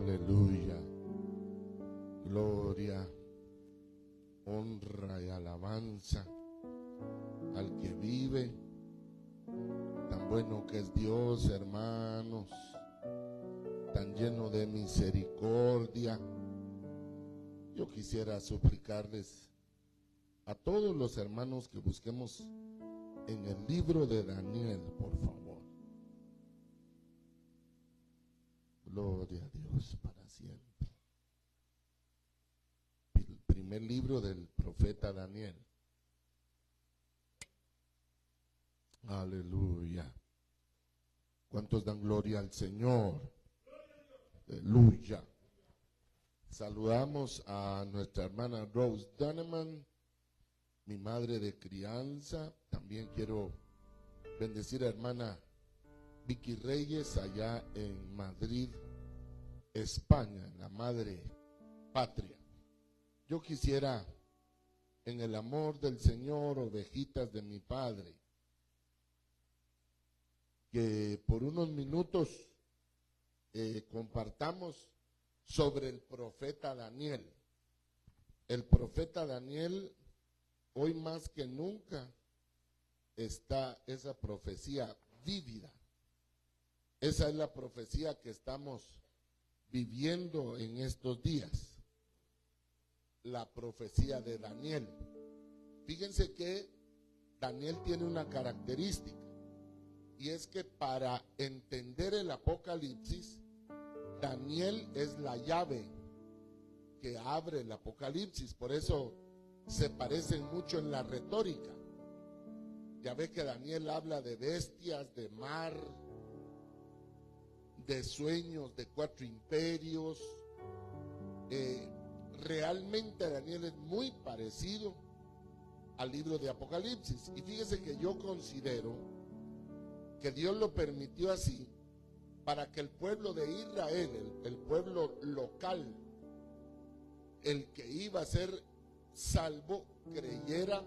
Aleluya. Gloria, honra y alabanza al que vive. Tan bueno que es Dios, hermanos, tan lleno de misericordia. Yo quisiera suplicarles a todos los hermanos que busquemos en el libro de Daniel, por favor. Gloria a Dios para siempre. El primer libro del profeta Daniel. Aleluya. ¿Cuántos dan gloria al Señor? Aleluya. Saludamos a nuestra hermana Rose Donovan, mi madre de crianza. También quiero bendecir a hermana Vicky Reyes allá en Madrid, España, la madre patria. Yo quisiera, en el amor del Señor, ovejitas de mi Padre, que por unos minutos compartamos sobre el profeta Daniel. El profeta Daniel, hoy más que nunca, está esa profecía vívida. Esa es la profecía que estamos viviendo en estos días. La profecía de Daniel. Fíjense que Daniel tiene una característica, y es que para entender el Apocalipsis, Daniel es la llave que abre el Apocalipsis. Por eso se parecen mucho en la retórica. Ya ve que Daniel habla de bestias, de mar, de sueños, de 4 imperios. Realmente Daniel es muy parecido al libro de Apocalipsis. Y fíjese que yo considero que Dios lo permitió así para que el pueblo de Israel, el pueblo local, el que iba a ser salvo, creyera,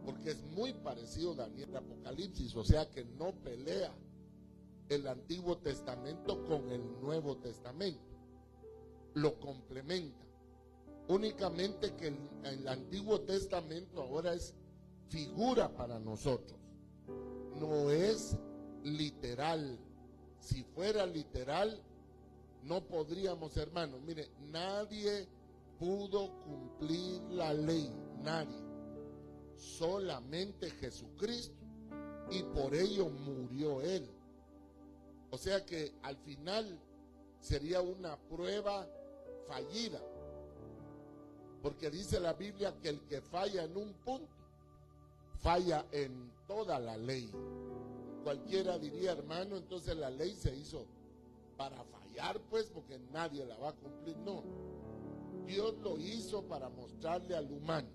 porque es muy parecido Daniel a Apocalipsis, o sea que no pelea el Antiguo Testamento con el Nuevo Testamento, lo complementa. Únicamente que el Antiguo Testamento ahora es figura para nosotros, no es literal. Si fuera literal, no podríamos, hermanos. Mire, nadie pudo cumplir la ley, nadie. Solamente Jesucristo, y por ello murió Él. O sea que al final sería una prueba fallida, porque dice la Biblia que el que falla en un punto, falla en toda la ley. Cualquiera diría, hermano, entonces la ley se hizo para fallar, pues, porque nadie la va a cumplir. No, Dios lo hizo para mostrarle al humano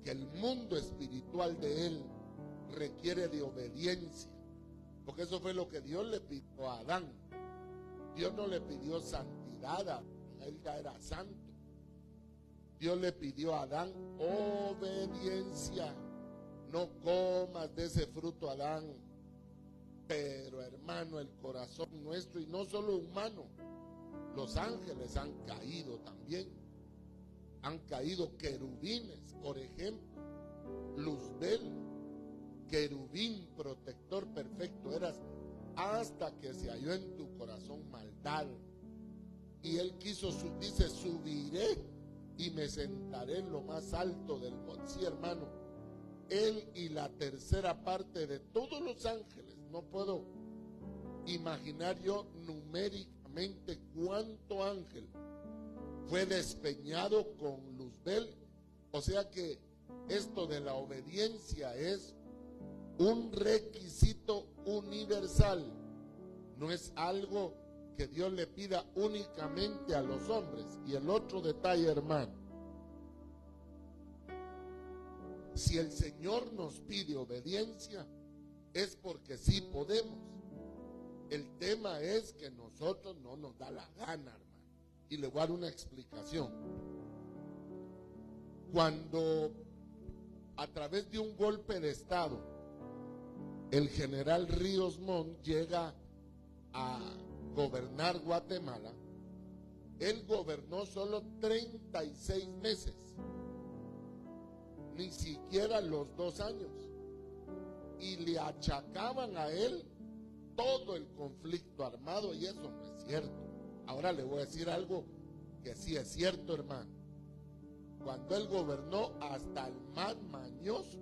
que el mundo espiritual de él requiere de obediencia, porque eso fue lo que Dios le pidió a Adán. Dios no le pidió santidad, él ya era santo. Dios le pidió a Adán obediencia. No comas de ese fruto, Adán. Pero, hermano, el corazón nuestro, y no solo humano, los ángeles han caído también. Han caído querubines, por ejemplo. Luzbel, querubín protector perfecto eras, hasta que se halló en tu corazón maldad. Y él quiso, dice, subiré y me sentaré en lo más alto del monte. Sí, hermano, él y la tercera parte de todos los ángeles. No puedo imaginar yo numéricamente cuánto ángel fue despeñado con Luzbel. O sea que esto de la obediencia es un requisito universal. No es algo que Dios le pida únicamente a los hombres. Y el otro detalle, hermano, si el Señor nos pide obediencia, es porque sí podemos. El tema es que nosotros no nos da la gana, hermano. Y le voy a dar una explicación. Cuando a través de un golpe de Estado el general Ríos Montt llega a gobernar Guatemala, Él gobernó solo 36 meses, ni siquiera los 2 años, y le achacaban a él todo el conflicto armado, y eso no es cierto. Ahora le voy a decir algo que sí es cierto, hermano. Cuando él gobernó, hasta el más mañoso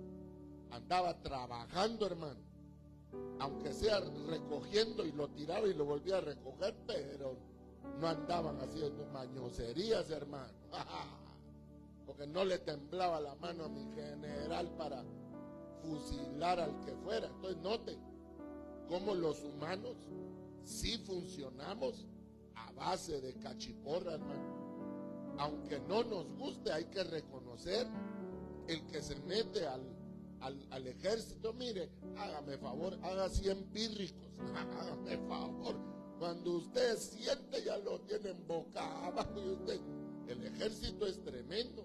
andaba trabajando, hermano, aunque sea recogiendo, y lo tiraba y lo volvía a recoger, pero no andaban haciendo mañoserías, hermano, porque no le temblaba la mano a mi general para fusilar al que fuera. Entonces noten cómo los humanos sí funcionamos a base de cachiporra, hermano. Aunque no nos guste, hay que reconocer el que se mete al ejército. Mire, hágame favor, haga 100 pírricos, hágame favor. Cuando usted siente, ya lo tiene en boca abajo, y usted, el ejército es tremendo.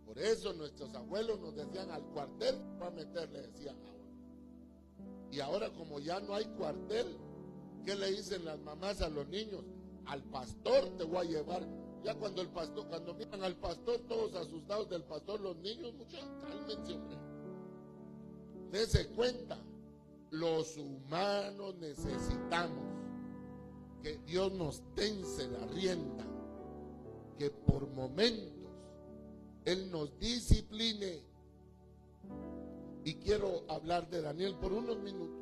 Por eso nuestros abuelos nos decían: al cuartel va a meter, le decían ahora. Y ahora, como ya no hay cuartel, ¿qué le dicen las mamás a los niños? Al pastor te voy a llevar. Ya cuando miran al pastor, todos asustados del pastor, los niños, muchachos, cálmense, hombre. Dese cuenta, los humanos necesitamos que Dios nos tense la rienda, que por momentos Él nos discipline. Y quiero hablar de Daniel por unos minutos.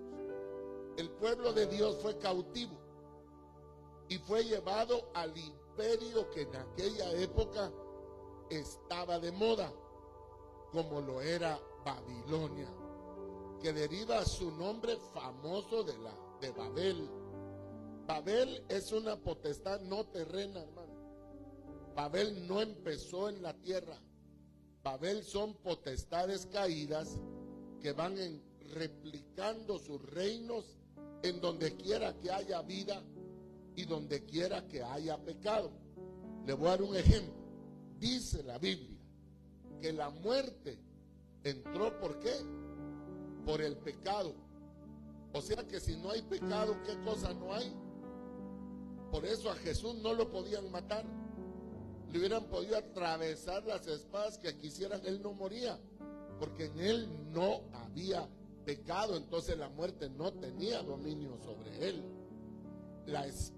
El pueblo de Dios fue cautivo y fue llevado al imperio que en aquella época estaba de moda, como lo era Babilonia, que deriva su nombre famoso de Babel. Babel es una potestad no terrena, hermano. Babel no empezó en la tierra. Babel son potestades caídas que van replicando sus reinos en donde quiera que haya vida y donde quiera que haya pecado. Le voy a dar un ejemplo. Dice la Biblia que la muerte entró, ¿por qué? Por el pecado. O sea que si no hay pecado, ¿qué cosa no hay? Por eso a Jesús no lo podían matar. Le hubieran podido atravesar las espadas que quisieran, él no moría, porque en él no había pecado. Entonces la muerte no tenía dominio sobre él.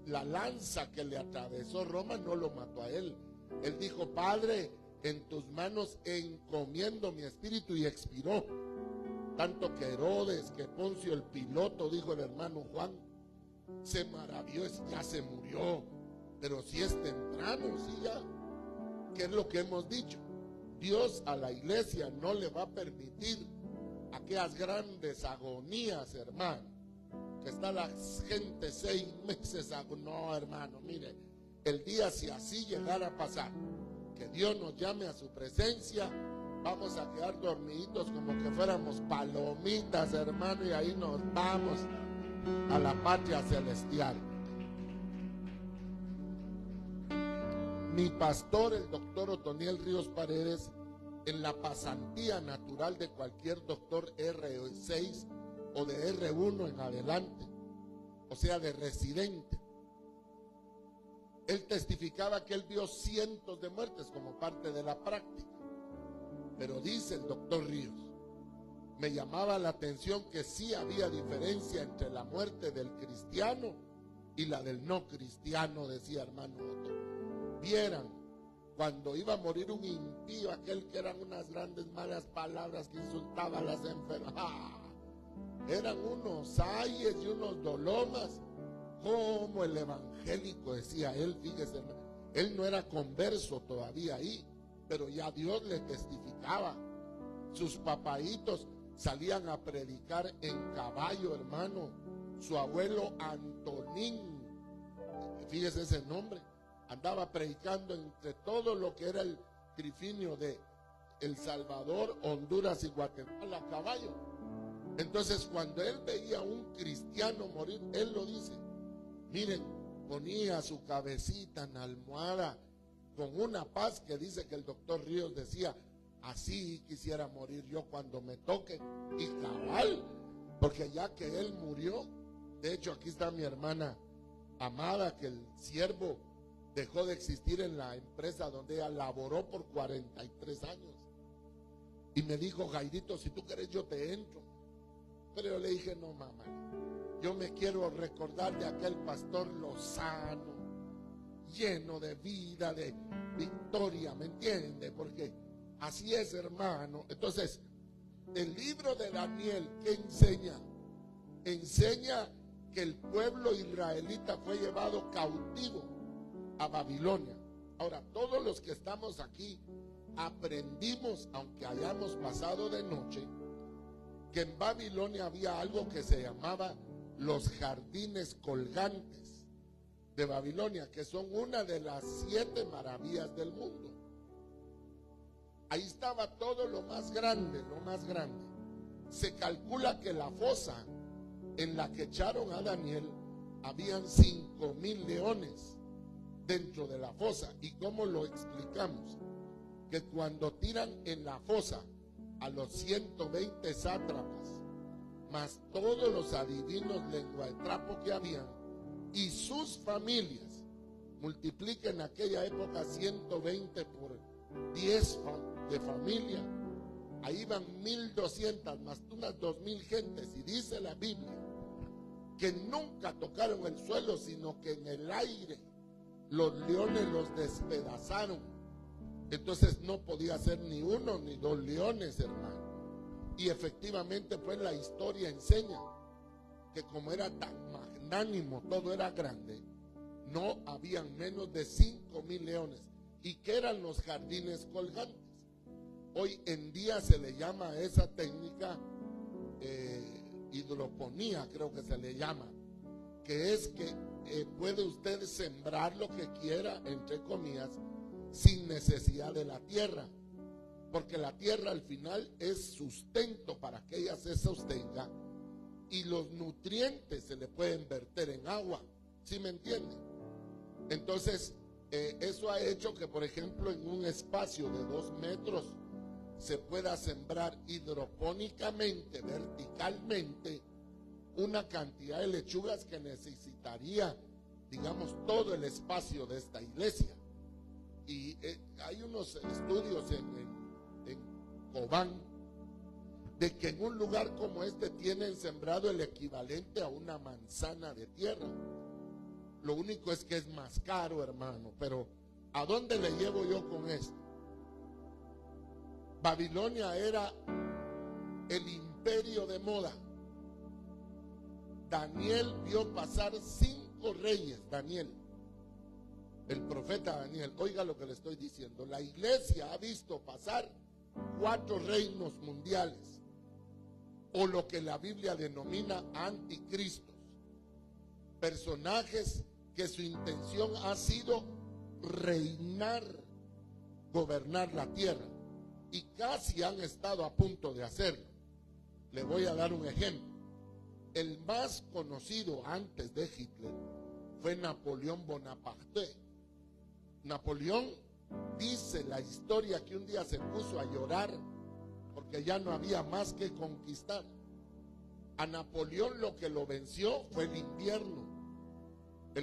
La lanza que le atravesó Roma no lo mató a él. Él dijo: Padre, en tus manos encomiendo mi espíritu, y expiró. Tanto que Herodes, que Poncio el Piloto, dijo el hermano Juan, se maravilló, ya se murió, pero si es temprano, sí ya. ¿Qué es lo que hemos dicho? Dios a la iglesia no le va a permitir aquellas grandes agonías, hermano, que está la gente 6 meses. No, hermano, mire, el día, si así llegara a pasar, que Dios nos llame a su presencia, vamos a quedar dormiditos como que fuéramos palomitas, hermano, y ahí nos vamos a la patria celestial. Mi pastor, el doctor Otoniel Ríos Paredes, en la pasantía natural de cualquier doctor R6 o de R1 en adelante, o sea, de residente, él testificaba que él vio cientos de muertes como parte de la práctica. Pero dice el doctor Ríos, me llamaba la atención que sí había diferencia entre la muerte del cristiano y la del no cristiano, decía hermano Otto. Vieran, cuando iba a morir un impío, aquel que eran unas grandes malas palabras que insultaba a las enfermas, eran unos ayes y unos dolomas, como el evangélico, decía él. Fíjese, él no era converso todavía ahí, pero ya Dios le testificaba. Sus papaitos salían a predicar en caballo, hermano. Su abuelo Antonín, fíjese ese nombre, andaba predicando entre todo lo que era el trifinio de El Salvador, Honduras y Guatemala a caballo. Entonces, cuando él veía a un cristiano morir, él lo dice, miren, ponía su cabecita en almohada con una paz que dice que el doctor Ríos decía: así quisiera morir yo cuando me toque. Y cabal, porque ya que él murió, de hecho aquí está mi hermana amada, que el siervo dejó de existir en la empresa donde ella laboró por 43 años. Y me dijo: Jairito, si tú quieres yo te entro. Pero yo le dije: no, mamá, yo me quiero recordar de aquel pastor lozano, lleno de vida, de victoria, ¿me entiende? Porque así es, hermano. Entonces, el libro de Daniel, ¿qué enseña? Enseña que el pueblo israelita fue llevado cautivo a Babilonia. Ahora, todos los que estamos aquí aprendimos, aunque hayamos pasado de noche, que en Babilonia había algo que se llamaba los jardines colgantes de Babilonia, que son una de las 7 maravillas del mundo. Ahí estaba todo lo más grande, lo más grande. Se calcula que la fosa en la que echaron a Daniel, habían 5,000 leones dentro de la fosa. ¿Y cómo lo explicamos? Que cuando tiran en la fosa a los 120 sátrapas, más todos los adivinos lengua de trapo que habían, y sus familias, multipliquen en aquella época 120 por 10 de familia, ahí van 1,200 más unas 2,000 gentes. Y dice la Biblia que nunca tocaron el suelo, sino que en el aire los leones los despedazaron. Entonces no podía ser ni 1 ni 2 leones, hermano. Y efectivamente, pues la historia enseña que como era tan magnánimo, todo era grande, no habían menos de 5,000 leones. ¿Y qué eran los jardines colgantes? Hoy en día se le llama a esa técnica hidroponía, creo que se le llama, que es que puede usted sembrar lo que quiera, entre comillas, sin necesidad de la tierra, porque la tierra al final es sustento para que ella se sostenga, y los nutrientes se le pueden verter en agua, ¿sí me entiende? Entonces eso ha hecho que, por ejemplo, en un espacio de 2 metros se pueda sembrar hidropónicamente, verticalmente, una cantidad de lechugas que necesitaría, digamos, todo el espacio de esta iglesia. Y hay unos estudios en Cobán de que en un lugar como este tienen sembrado el equivalente a una manzana de tierra. Lo único es que es más caro, hermano. Pero ¿a dónde le llevo yo con esto? Babilonia era el imperio de moda. Daniel vio pasar 5 reyes. Daniel, el profeta Daniel, oiga lo que le estoy diciendo. La iglesia ha visto pasar 4 reinos mundiales, o lo que la Biblia denomina anticristos, personajes que su intención ha sido reinar, gobernar la tierra, y casi han estado a punto de hacerlo. Le voy a dar un ejemplo. El más conocido antes de Hitler fue Napoleón Bonaparte. Napoleón, dice la historia, que un día se puso a llorar porque ya no había más que conquistar. A Napoleón lo que lo venció fue el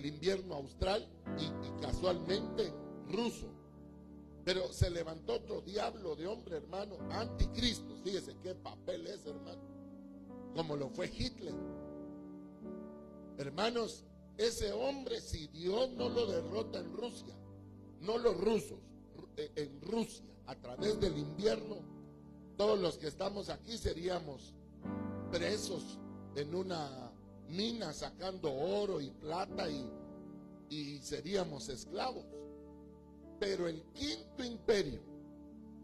invierno austral y casualmente ruso. Pero se levantó otro diablo de hombre, hermano, anticristo. Fíjese qué papel es, hermano, como lo fue Hitler. Hermanos, ese hombre, si Dios no lo derrota en Rusia, no los rusos, en Rusia, a través del invierno, todos los que estamos aquí seríamos presos en una mina sacando oro y plata y seríamos esclavos. Pero el quinto imperio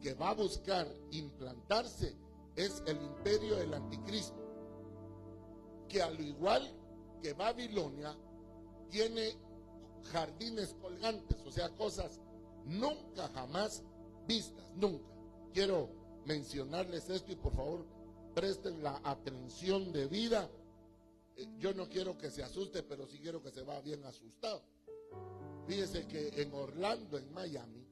que va a buscar implantarse es el imperio del anticristo, que al igual que Babilonia tiene jardines colgantes, o sea, cosas nunca jamás vistas, nunca. Quiero mencionarles esto y por favor presten la atención debida. Yo no quiero que se asuste, pero sí quiero que se vaya bien asustado. Fíjese que en Orlando, en Miami,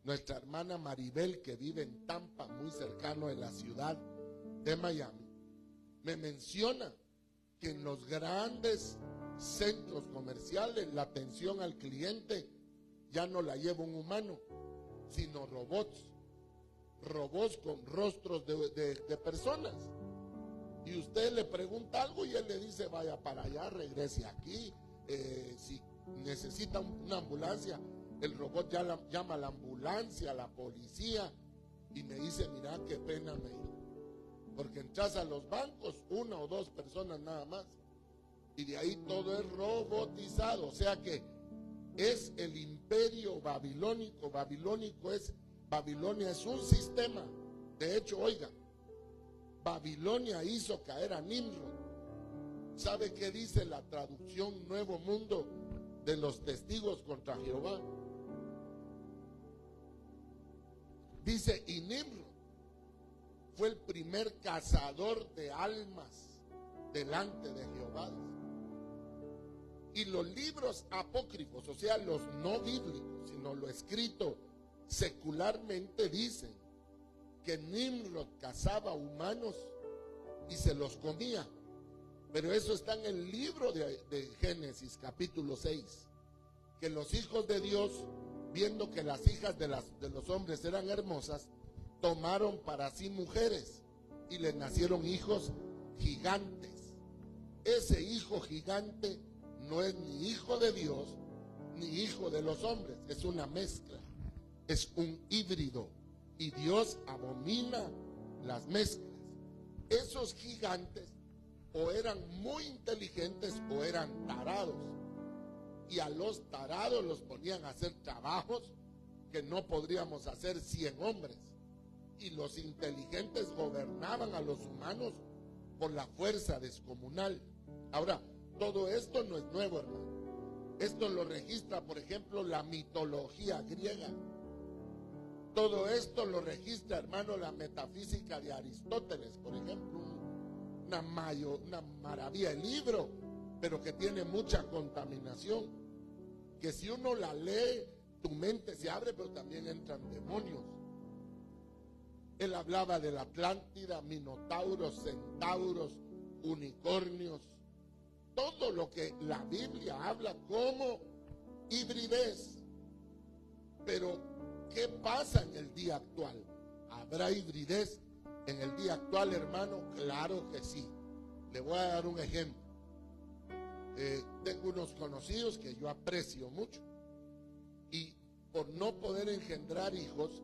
nuestra hermana Maribel, que vive en Tampa, muy cercano de la ciudad de Miami, me menciona que en los grandes centros comerciales la atención al cliente ya no la lleva un humano, sino robots con rostros de personas. Y usted le pregunta algo y él le dice, vaya para allá, regrese aquí. Si necesita una ambulancia, el robot ya llama a la ambulancia, a la policía, y me dice, mira qué pena me dio, porque entras a los bancos, una o dos personas nada más, y de ahí todo es robotizado. O sea que es el imperio babilónico. Babilonia es un sistema. De hecho, oiga, Babilonia hizo caer a Nimrod. ¿Sabe qué dice la traducción Nuevo Mundo de los Testigos contra Jehová? Dice, y Nimrod fue el primer cazador de almas delante de Jehová. Y los libros apócrifos, o sea, los no bíblicos, sino lo escrito secularmente, dicen que Nimrod cazaba humanos y se los comía. Pero eso está en el libro de Génesis capítulo 6, que los hijos de Dios, viendo que las hijas de los hombres eran hermosas, tomaron para sí mujeres y les nacieron hijos gigantes. Ese hijo gigante no es ni hijo de Dios ni hijo de los hombres, es una mezcla, es un híbrido, y Dios abomina las mezclas. Esos gigantes o eran muy inteligentes o eran tarados, y a los tarados los ponían a hacer trabajos que no podríamos hacer 100 hombres, y los inteligentes gobernaban a los humanos por la fuerza descomunal. Ahora, todo esto no es nuevo, hermano. Esto lo registra, por ejemplo, la mitología griega. Todo esto lo registra, hermano, la metafísica de Aristóteles, por ejemplo. Una maravilla de libro, pero que tiene mucha contaminación. Que si uno la lee, tu mente se abre, pero también entran demonios. Él hablaba de la Atlántida, minotauros, centauros, unicornios. Todo lo que la Biblia habla como hibridez. Pero, ¿qué pasa en el día actual? ¿Habrá hibridez en el día actual, hermano? Claro que sí. Le voy a dar un ejemplo. Tengo unos conocidos que yo aprecio mucho, y por no poder engendrar hijos,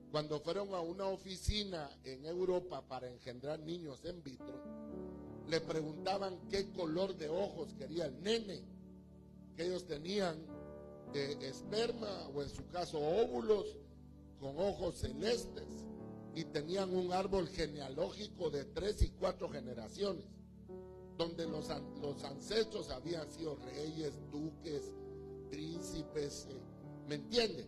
cuando fueron a una oficina en Europa para engendrar niños en vitro, le preguntaban qué color de ojos quería el nene, que ellos tenían esperma, o en su caso óvulos, con ojos celestes, y tenían un árbol genealógico de 3 y 4 generaciones, donde los ancestros habían sido reyes, duques, príncipes, ¿me entienden?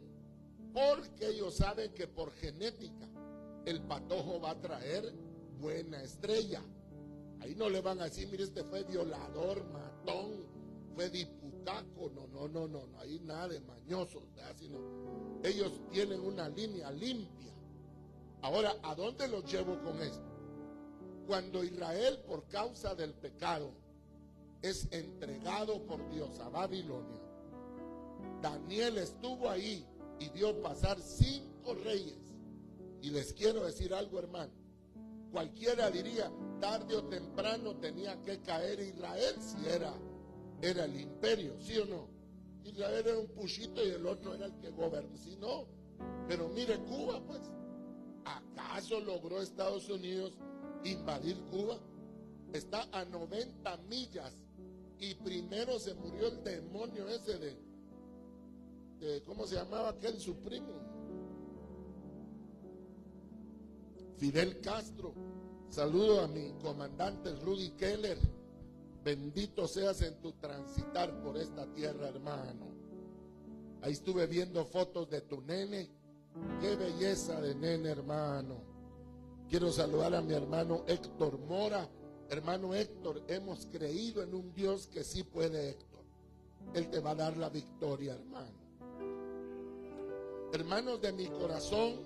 Porque ellos saben que por genética el patojo va a traer buena estrella. Ahí no le van a decir, mire, este fue violador, matón, fue dipucaco. No, ahí nada de mañosos, ¿verdad? Sino ellos tienen una línea limpia. Ahora, ¿a dónde los llevo con esto? Cuando Israel, por causa del pecado, es entregado por Dios a Babilonia, Daniel estuvo ahí y vio pasar 5 reyes. Y les quiero decir algo, hermano. Cualquiera diría, tarde o temprano tenía que caer Israel si era el imperio, ¿sí o no? Israel era un puchito y el otro era el que gobernó. Si no, pero mire Cuba, pues, ¿acaso logró Estados Unidos invadir Cuba? Está a 90 millas y primero se murió el demonio ese de ¿cómo se llamaba aquel, su primo? Fidel Castro. Saludo a mi comandante Rudy Keller. Bendito seas en tu transitar por esta tierra, hermano. Ahí estuve viendo fotos de tu nene. Qué belleza de nene, hermano. Quiero saludar a mi hermano Héctor Mora. Hermano Héctor, hemos creído en un Dios que sí puede, Héctor. Él te va a dar la victoria, hermano. Hermanos de mi corazón,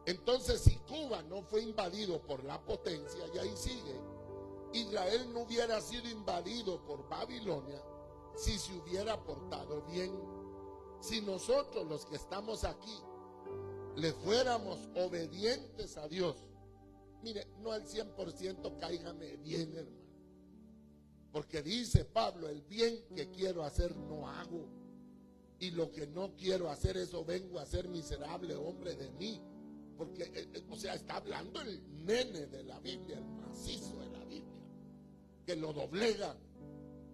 entonces si Cuba no fue invadido por la potencia, y ahí sigue, Israel no hubiera sido invadido por Babilonia si se hubiera portado bien, Si nosotros los que estamos aquí le fuéramos obedientes a Dios, mire, no al 100%, cáigame bien, hermano. Porque dice Pablo, el bien que quiero hacer no hago, y lo que no quiero hacer, eso vengo a ser miserable hombre de mí. Porque, o sea, está hablando el nene de la Biblia, el macizo de la Biblia, que lo doblega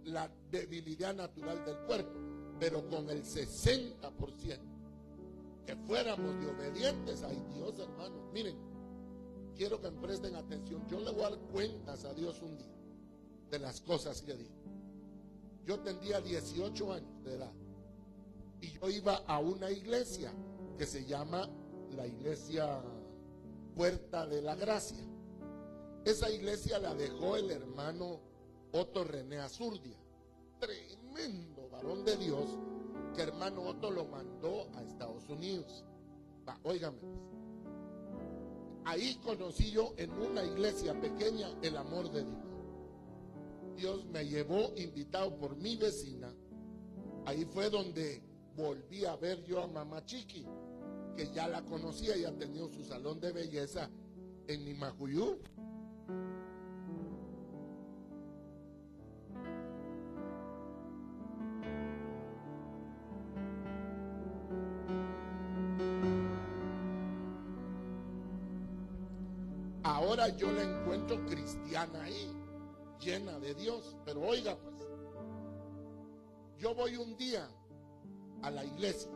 la debilidad natural del cuerpo, pero con el 60%, que fuéramos de obedientes. Ay, Dios, hermano, miren, quiero que me presten atención. Yo le voy a dar cuentas a Dios un día de las cosas que digo. Yo tendría 18 años de edad y yo iba a una iglesia que se llama la iglesia Puerta de la Gracia. Esa iglesia la dejó el hermano Otto René Azurdia, tremendo varón de Dios, que hermano Otto lo mandó a Estados Unidos. Óigame, ahí conocí yo en una iglesia pequeña el amor de Dios. Dios me llevó invitado por mi vecina. Ahí fue donde volví a ver yo a mamá Chiqui, que ya la conocía, ya tenía su salón de belleza en Nimajuyú. Ahora yo la encuentro cristiana ahí, llena de Dios. Pero oiga, pues, yo voy un día a la iglesia.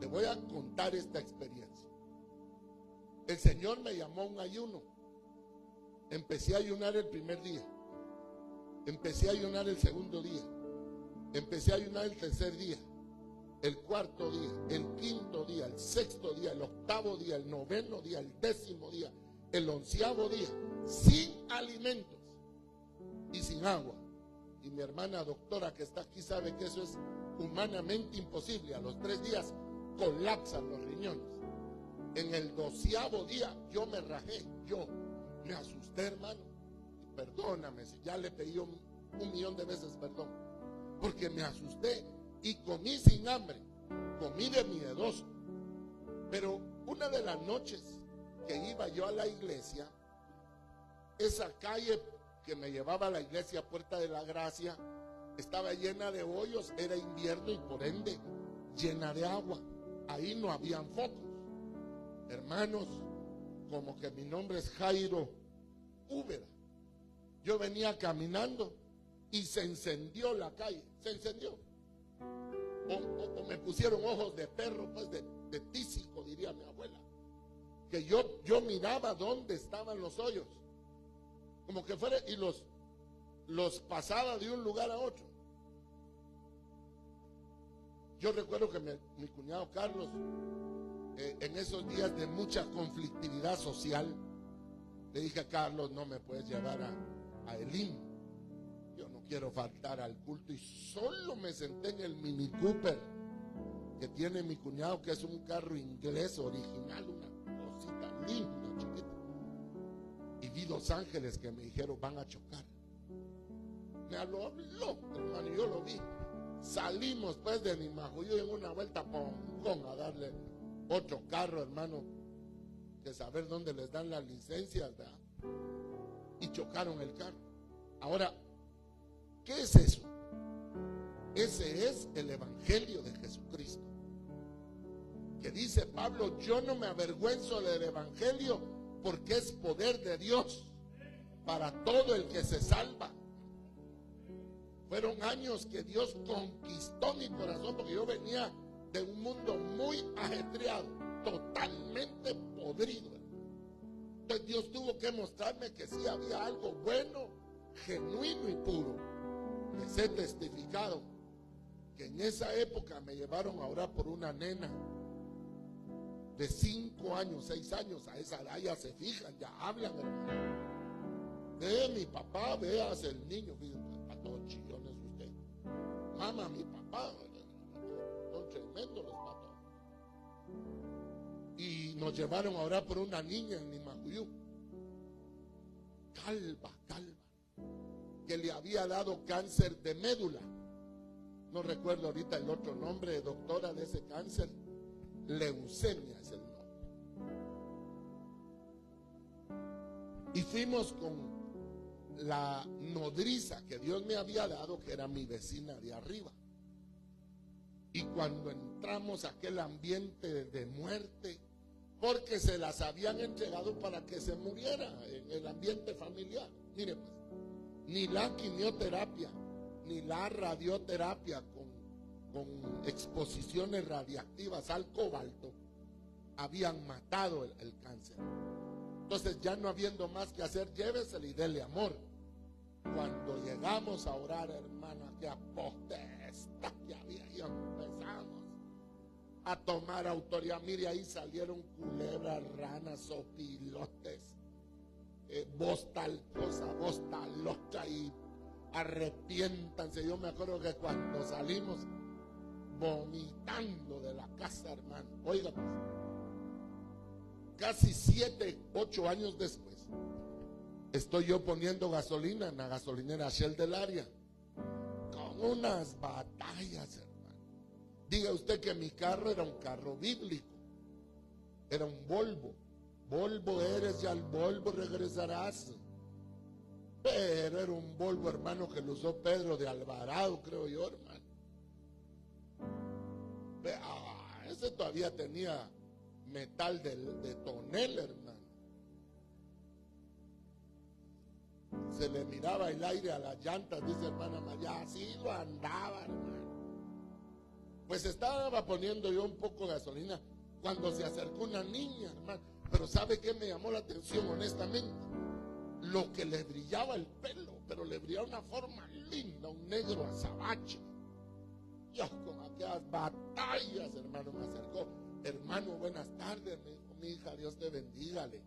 Le voy a contar esta experiencia. El Señor me llamó a un ayuno. Empecé a ayunar el primer día. Empecé a ayunar el segundo día. Empecé a ayunar el tercer día. El cuarto día. El quinto día. El sexto día. El octavo día. El noveno día. El 10º día. El 11º día. Sin alimentos y sin agua. Y mi hermana doctora que está aquí sabe que eso es humanamente imposible. A los 3 días colapsan los riñones. En el 12º día yo me rajé, yo me asusté, hermano. Perdóname si ya le pedí un millón de veces perdón, porque me asusté y comí sin hambre, comí de miedoso. Pero una de las noches que iba yo a la iglesia, esa calle que me llevaba a la iglesia Puerta de la Gracia estaba llena de hoyos, era invierno y por ende llena de agua. Ahí no habían focos. Hermanos, como que mi nombre es Jairo Úbeda. Yo venía caminando y se encendió la calle, se encendió. O me pusieron ojos de perro, pues de tísico, diría mi abuela. Que yo miraba dónde estaban los hoyos. Como que fuera, y los pasaba de un lugar a otro. Yo recuerdo que mi cuñado Carlos, en esos días de mucha conflictividad social, le dije a Carlos, no me puedes llevar a Elim. Yo no quiero faltar al culto. Y solo me senté en el Mini Cooper que tiene mi cuñado, que es un carro inglés original, una cosita linda, chiquita. Y vi 2 ángeles que me dijeron, van a chocar. Me habló, hermano, yo lo vi. Salimos pues de Nimajuyú en una vuelta a darle otro carro, hermano, que saber dónde les dan las licencias, ¿verdad? Y chocaron el carro. Ahora, ¿qué es eso? Ese es el Evangelio de Jesucristo. Que dice Pablo, yo no me avergüenzo del Evangelio porque es poder de Dios para todo el que se salva. Fueron años que Dios conquistó mi corazón porque yo venía de un mundo muy ajetreado, totalmente podrido. Entonces Dios tuvo que mostrarme que sí había algo bueno, genuino y puro. Les he testificado que en esa época me llevaron a orar por una nena de 5 años, 6 años. A esa edad ya se fijan, ya hablan, hermano. Ve mi papá, veas el niño, fíjate, a todos chillones usted. Mamá, mi papá, son tremendos los papás. Y nos llevaron a orar por una niña en Nimajuyú, calva, que le había dado cáncer de médula. no recuerdo ahorita el otro nombre, doctora de ese cáncer, leucemia es el nombre. Y fuimos con la nodriza que Dios me había dado, que era mi vecina de arriba. Y cuando entramos a aquel ambiente de muerte, porque se las habían entregado para que se muriera en el ambiente familiar. Mire pues, ni la quimioterapia, ni la radioterapia con exposiciones radiactivas al cobalto habían matado el cáncer. Entonces, ya no habiendo más que hacer, llévesele y dele amor. Cuando llegamos a orar, hermana, que apostesta que había, y empezamos a tomar autoridad. Mire, ahí salieron culebras, ranas, sopilotes, vos tal cosa, vos tal otra, y arrepiéntanse. Yo me acuerdo que cuando salimos vomitando de la casa, hermano, oiga pues, casi 7, 8 años después, estoy yo poniendo gasolina en la gasolinera Shell del área, con unas batallas, hermano. Diga usted que mi carro era un carro bíblico, era un Volvo. Volvo eres, ya al Volvo regresarás. Pero era un Volvo, hermano, que lo usó Pedro de Alvarado, creo yo, hermano. Ese todavía tenía metal de tonel, hermano. Se le miraba el aire a las llantas, dice hermana María, así lo andaba, hermano. Pues estaba poniendo yo un poco de gasolina cuando se acercó una niña, hermano. Pero ¿sabe qué me llamó la atención, honestamente? Lo que le brillaba el pelo, pero le brillaba una forma linda, un negro azabache. Yo con aquellas batallas, hermano, me acercó. Hermano, buenas tardes, me dijo, mi hija, Dios te bendígale.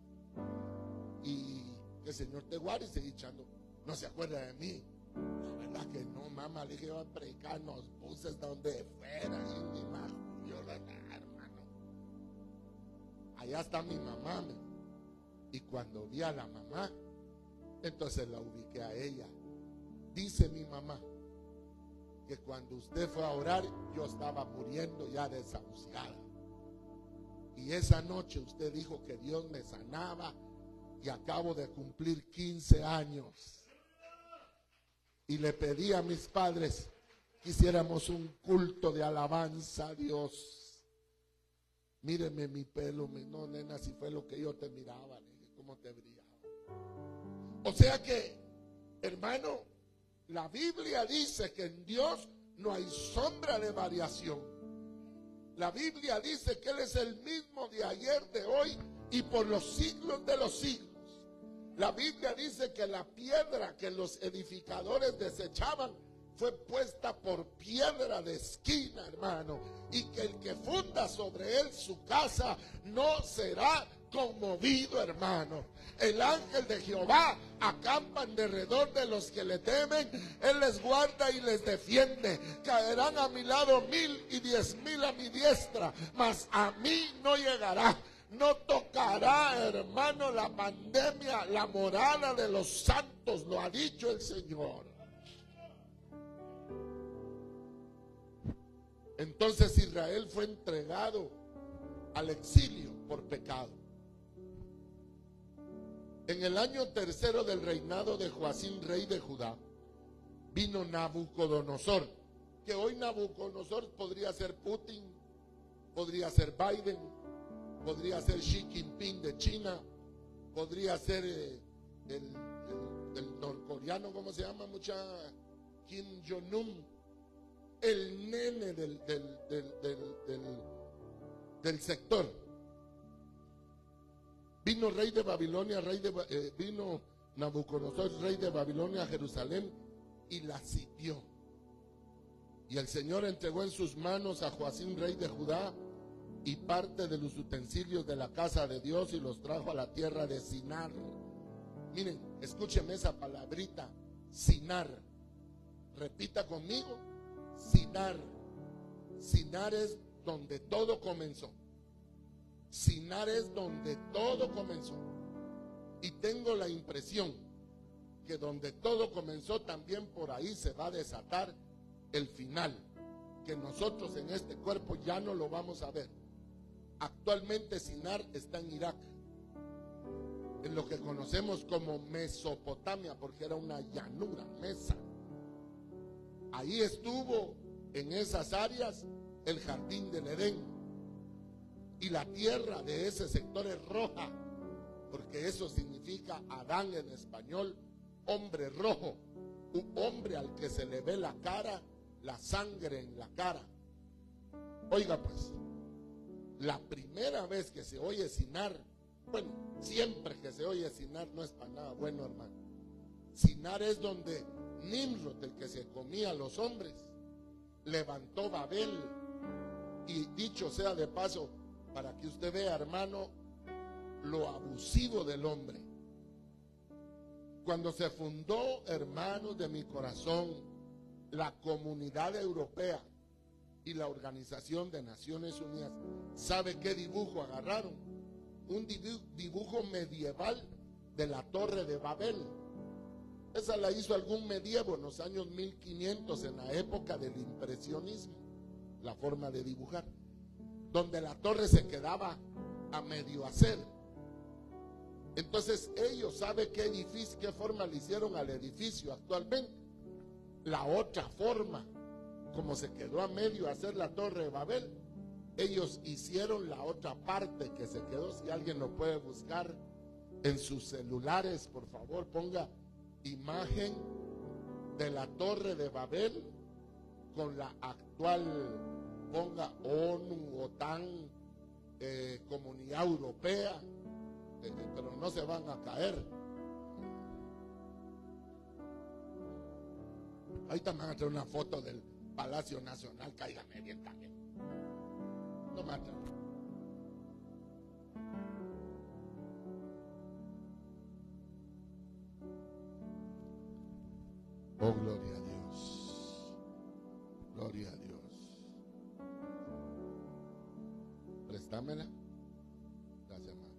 Y que el Señor te guarde y seguí echando. No se acuerda de mí. La verdad que no, mamá, le dije, iba a predicar en los buses donde fuera, y mi mamá, yo la hermano. Allá está mi mamá, y cuando vi a la mamá, entonces la ubiqué a ella. Dice mi mamá que cuando usted fue a orar, yo estaba muriendo ya desahuciada. Y esa noche usted dijo que Dios me sanaba, y acabo de cumplir 15 años. Y le pedí a mis padres que hiciéramos un culto de alabanza a Dios. Míreme mi pelo, no, nena, si fue lo que yo te miraba, cómo te brillaba. O sea que, hermano, la Biblia dice que en Dios no hay sombra de variación. La Biblia dice que Él es el mismo de ayer, de hoy y por los siglos de los siglos. La Biblia dice que la piedra que los edificadores desechaban fue puesta por piedra de esquina, hermano, y que el que funda sobre él su casa no será conmovido, hermano. El ángel de Jehová acampa en derredor de los que le temen. Él les guarda y les defiende. Caerán a mi lado 1000 y 10,000 a mi diestra, mas a mí no llegará. No tocará, hermano, la pandemia, la morada de los santos, lo ha dicho el Señor. Entonces Israel fue entregado al exilio por pecado. En el año 3 del reinado de Joacim, rey de Judá, vino Nabucodonosor, que hoy Nabucodonosor podría ser Putin, podría ser Biden, podría ser Xi Jinping de China, podría ser el norcoreano, ¿cómo se llama? Kim Jong-un, el nene del sector. Vino rey de Babilonia, vino Nabucodonosor, rey de Babilonia, a Jerusalén y la sitió. Y el Señor entregó en sus manos a Joacim, rey de Judá, y parte de los utensilios de la casa de Dios, y los trajo a la tierra de Sinar. Miren, escúcheme esa palabrita, Sinar. Repita conmigo, Sinar. Sinar es donde todo comenzó. Sinar es donde todo comenzó. Y tengo la impresión que donde todo comenzó, también por ahí se va a desatar el final. que nosotros en este cuerpo ya no lo vamos a ver. Actualmente Sinar está en Irak, en lo que conocemos como Mesopotamia, porque era una llanura, mesa. Ahí estuvo, en esas áreas, el jardín del Edén. Y la tierra de ese sector es roja, porque eso significa Adán en español, hombre rojo, un hombre al que se le ve la cara, la sangre en la cara. Oiga pues, la primera vez que se oye Sinar, bueno, siempre que se oye Sinar no es para nada bueno, hermano. Sinar es donde Nimrod, el que se comía a los hombres, levantó Babel. Y dicho sea de paso, para que usted vea, hermano, lo abusivo del hombre. Cuando se fundó, hermanos de mi corazón, la Comunidad Europea y la Organización de Naciones Unidas, ¿sabe qué dibujo agarraron? Un dibujo medieval de la Torre de Babel. Esa la hizo algún medievo en los años 1500, en la época del impresionismo, la forma de dibujar, donde la torre se quedaba a medio hacer. Entonces ellos, ¿saben qué edificio, qué forma le hicieron al edificio actualmente? La otra forma, como se quedó a medio hacer la Torre de Babel, ellos hicieron la otra parte que se quedó. Si alguien lo puede buscar en sus celulares, por favor, ponga imagen de la Torre de Babel con la actual, ponga ONU, OTAN, Comunidad Europea, pero no se van a caer. Ahorita me van a traer una foto del Palacio Nacional, cáigame bien también. No me atrevo. Oh, gloria a Dios. Gloria a Dios. Préstamela. Gracias, hermano.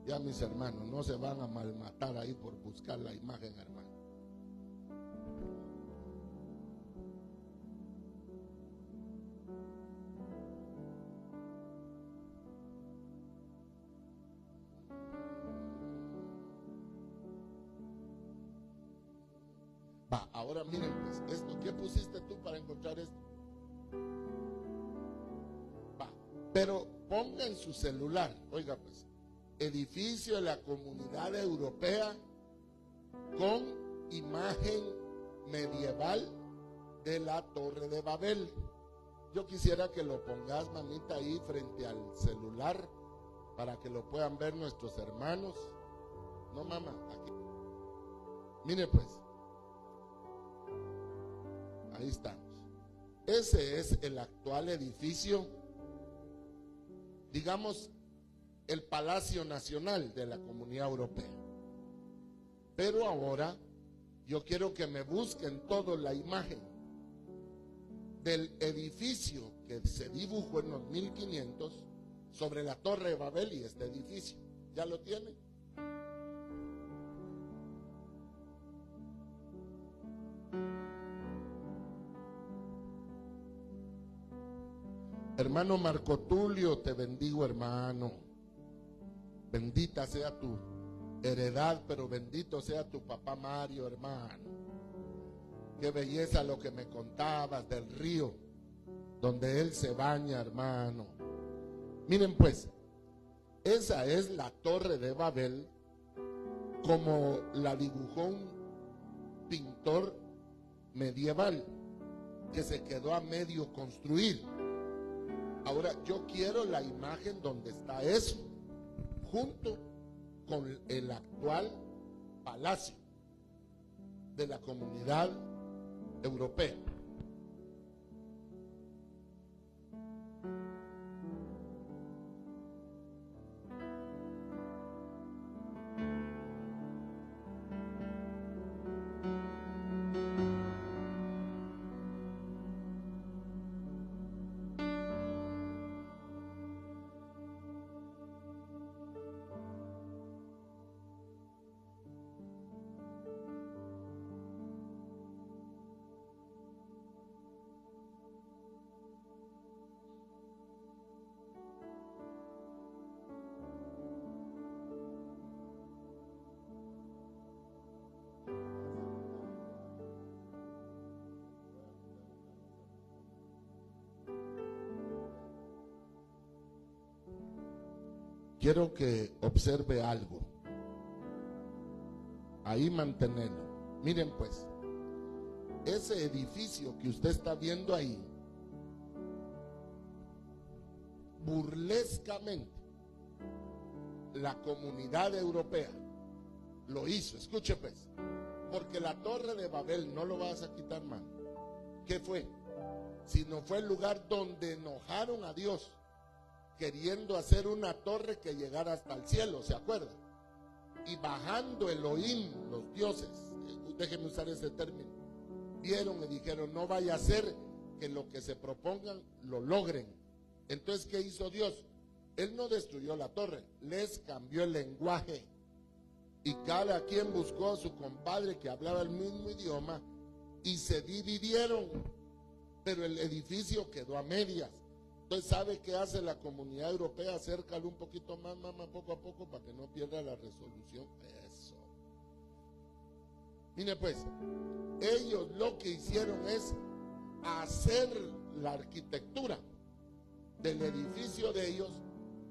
Ya mis hermanos, no se van a malmatar ahí por buscar la imagen, hermano. Va, ahora miren pues, esto, ¿qué pusiste tú para encontrar esto? Va, pero ponga en su celular, oiga pues, edificio de la Comunidad Europea con imagen medieval de la Torre de Babel. Yo quisiera que lo pongas, mamita, ahí frente al celular para que lo puedan ver nuestros hermanos. No, mamá, aquí. Mire pues. Ahí estamos. Ese es el actual edificio, digamos, el Palacio Nacional de la Comunidad Europea. Pero ahora yo quiero que me busquen toda la imagen del edificio que se dibujó en los 1500 sobre la Torre de Babel y este edificio. ¿Ya lo tienen? Hermano Marco Tulio, te bendigo, hermano. Bendita sea tu heredad, pero bendito sea tu papá Mario, hermano. Qué belleza lo que me contabas del río donde él se baña, hermano. Miren pues, esa es la Torre de Babel como la dibujó un pintor medieval que se quedó a medio construir. Ahora yo quiero la imagen donde está eso, junto con el actual palacio de la Comunidad Europea. quiero que observe algo. Ahí mantenerlo. Miren pues, ese edificio que usted está viendo ahí, burlescamente, la Comunidad Europea lo hizo. Escuche pues, porque la Torre de Babel no lo vas a quitar más. ¿Qué fue? Sino fue el lugar donde enojaron a Dios, queriendo hacer una torre que llegara hasta el cielo, ¿se acuerdan? Y bajando Elohim, los dioses, déjenme usar ese término, vieron y dijeron, no vaya a ser que lo que se propongan lo logren. Entonces, ¿qué hizo Dios? Él no destruyó la torre, les cambió el lenguaje. Y cada quien buscó a su compadre que hablaba el mismo idioma y se dividieron. Pero el edificio quedó a medias. Entonces, ¿sabe qué hace la Comunidad Europea? Acércalo un poquito más, mamá, poco a poco, para que no pierda la resolución. Eso. Mire pues, ellos lo que hicieron es hacer la arquitectura del edificio de ellos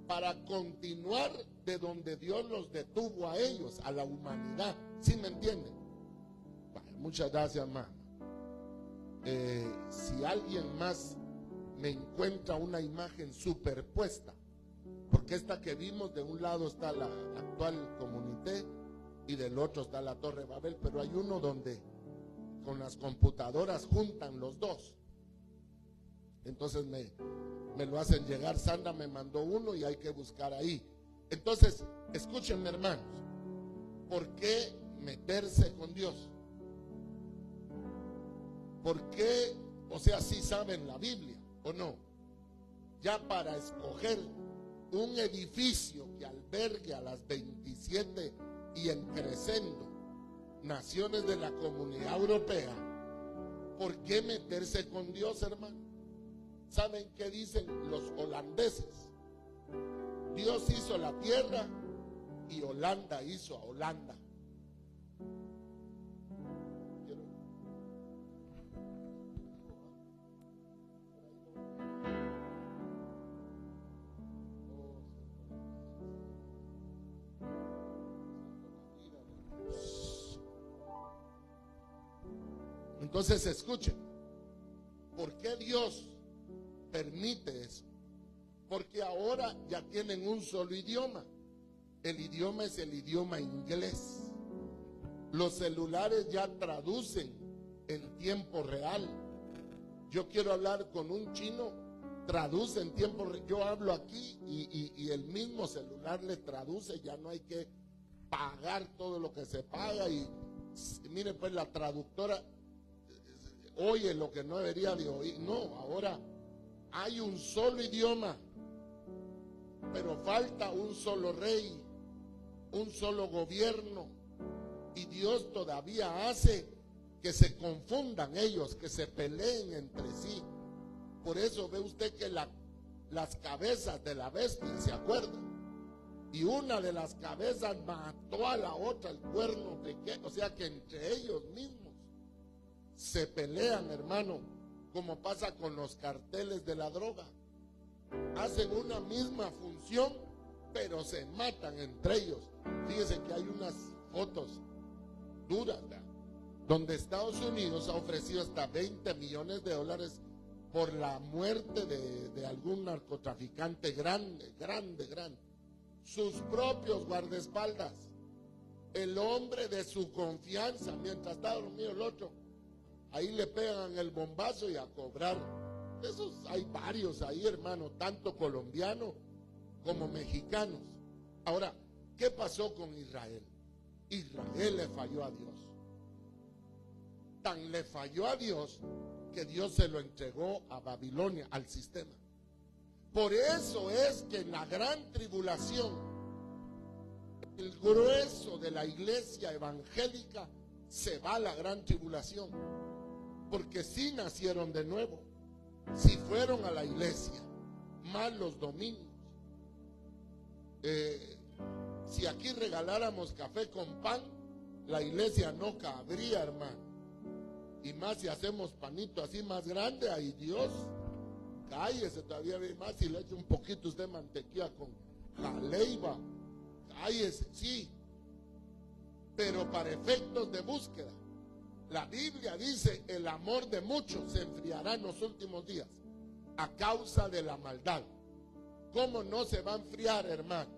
para continuar de donde Dios los detuvo a ellos, a la humanidad. ¿Sí me entienden? Bueno, muchas gracias, mamá. Si alguien más me encuentra una imagen superpuesta, porque esta que vimos, de un lado está la actual Comunité y del otro está la Torre Babel, pero hay uno donde con las computadoras juntan los dos. Entonces me lo hacen llegar. Sandra me mandó uno y hay que buscar ahí. Entonces, escúchenme, hermanos, ¿por qué meterse con Dios? ¿Por qué? O sea, sí saben la Biblia o no. Ya para escoger un edificio que albergue a las 27 y en crescendo naciones de la Comunidad Europea, ¿por qué meterse con Dios, hermano? ¿Saben qué dicen los holandeses? Dios hizo la tierra y Holanda hizo a Holanda. Entonces, escuchen, ¿por qué Dios permite eso? Porque ahora ya tienen un solo idioma. El idioma es el idioma inglés. Los celulares ya traducen en tiempo real. Yo quiero hablar con un chino, traduce en tiempo real. Yo hablo aquí y el mismo celular le traduce. Ya no hay que pagar todo lo que se paga. Y mire pues, la traductora oye lo que no debería de oír. No, ahora hay un solo idioma, pero falta un solo rey, un solo gobierno, y Dios todavía hace que se confundan ellos, que se peleen entre sí. Por eso ve usted que las cabezas de la bestia, ¿se acuerdan? Y una de las cabezas mató a la otra, el cuerno pequeño. O sea que entre ellos mismos se pelean, hermano, como pasa con los carteles de la droga. Hacen una misma función, pero se matan entre ellos. Fíjense que hay unas fotos duras, ¿verdad?, donde Estados Unidos ha ofrecido hasta $20 millones por la muerte de algún narcotraficante grande. Sus propios guardaespaldas, el hombre de su confianza, mientras está dormido el otro, ahí le pegan el bombazo y a cobrar. Esos hay varios ahí, hermano, tanto colombianos como mexicanos. Ahora, ¿qué pasó con Israel? Israel le falló a Dios. Tan le falló a Dios que Dios se lo entregó a Babilonia, al sistema. Por eso es que en la gran tribulación, el grueso de la iglesia evangélica se va a la gran tribulación. Porque sí nacieron de nuevo, sí fueron a la iglesia, más los domingos. Si aquí regaláramos café con pan, la iglesia no cabría, hermano. Y más si hacemos panito así más grande, ay Dios, cállese, todavía ve más si le echa un poquito usted mantequilla Jaleiva, cállese, sí. Pero para efectos de búsqueda, la Biblia dice: el amor de muchos se enfriará en los últimos días a causa de la maldad. ¿Cómo no se va a enfriar, hermano?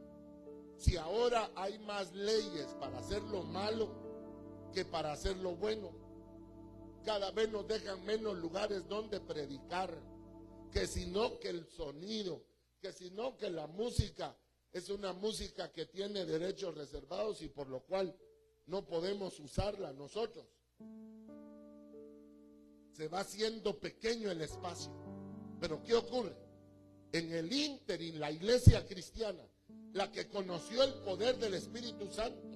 Si ahora hay más leyes para hacer lo malo que para hacer lo bueno. Cada vez nos dejan menos lugares donde predicar. Que si no que el sonido, que si no que la música es una música que tiene derechos reservados y por lo cual no podemos usarla nosotros. Se va haciendo pequeño el espacio. Pero ¿qué ocurre? En el ínterin, la iglesia cristiana, la que conoció el poder del Espíritu Santo,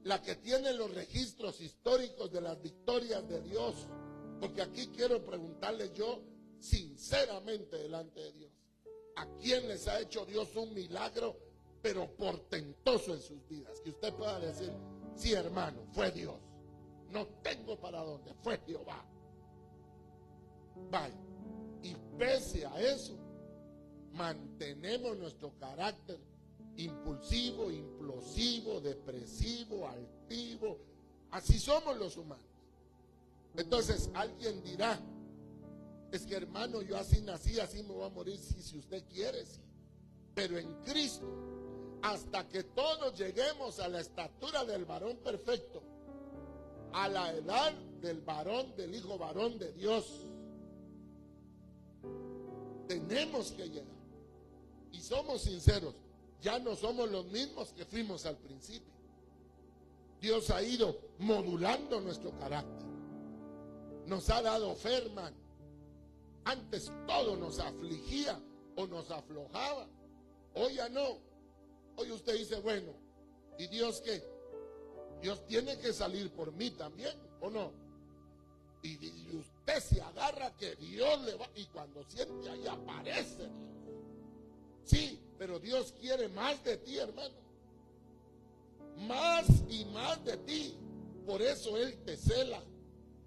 la que tiene los registros históricos de las victorias de Dios, porque aquí quiero preguntarles yo sinceramente delante de Dios, ¿a quién les ha hecho Dios un milagro pero portentoso en sus vidas? Que usted pueda decir: sí, hermano, fue Dios, no tengo para dónde, fue Jehová. Vaya, y pese a eso mantenemos nuestro carácter impulsivo, implosivo, depresivo, altivo. Así somos los humanos. Entonces alguien dirá: es que, hermano, yo así nací, así me voy a morir. Sí, si usted quiere, sí. Pero en Cristo, hasta que todos lleguemos a la estatura del varón perfecto, a la edad del varón, del hijo varón de Dios, tenemos que llegar. Y somos sinceros, ya no somos los mismos que fuimos al principio. Dios ha ido modulando nuestro carácter. Nos ha dado fe, hermano. Antes todo nos afligía o nos aflojaba. Hoy ya no. Hoy usted dice: bueno, ¿y Dios qué? Dios tiene que salir por mí también, ¿o no? Y usted se agarra que Dios le va, y cuando siente ahí aparece Dios. Sí, pero Dios quiere más de ti, hermano. Más y más de ti. Por eso Él te cela.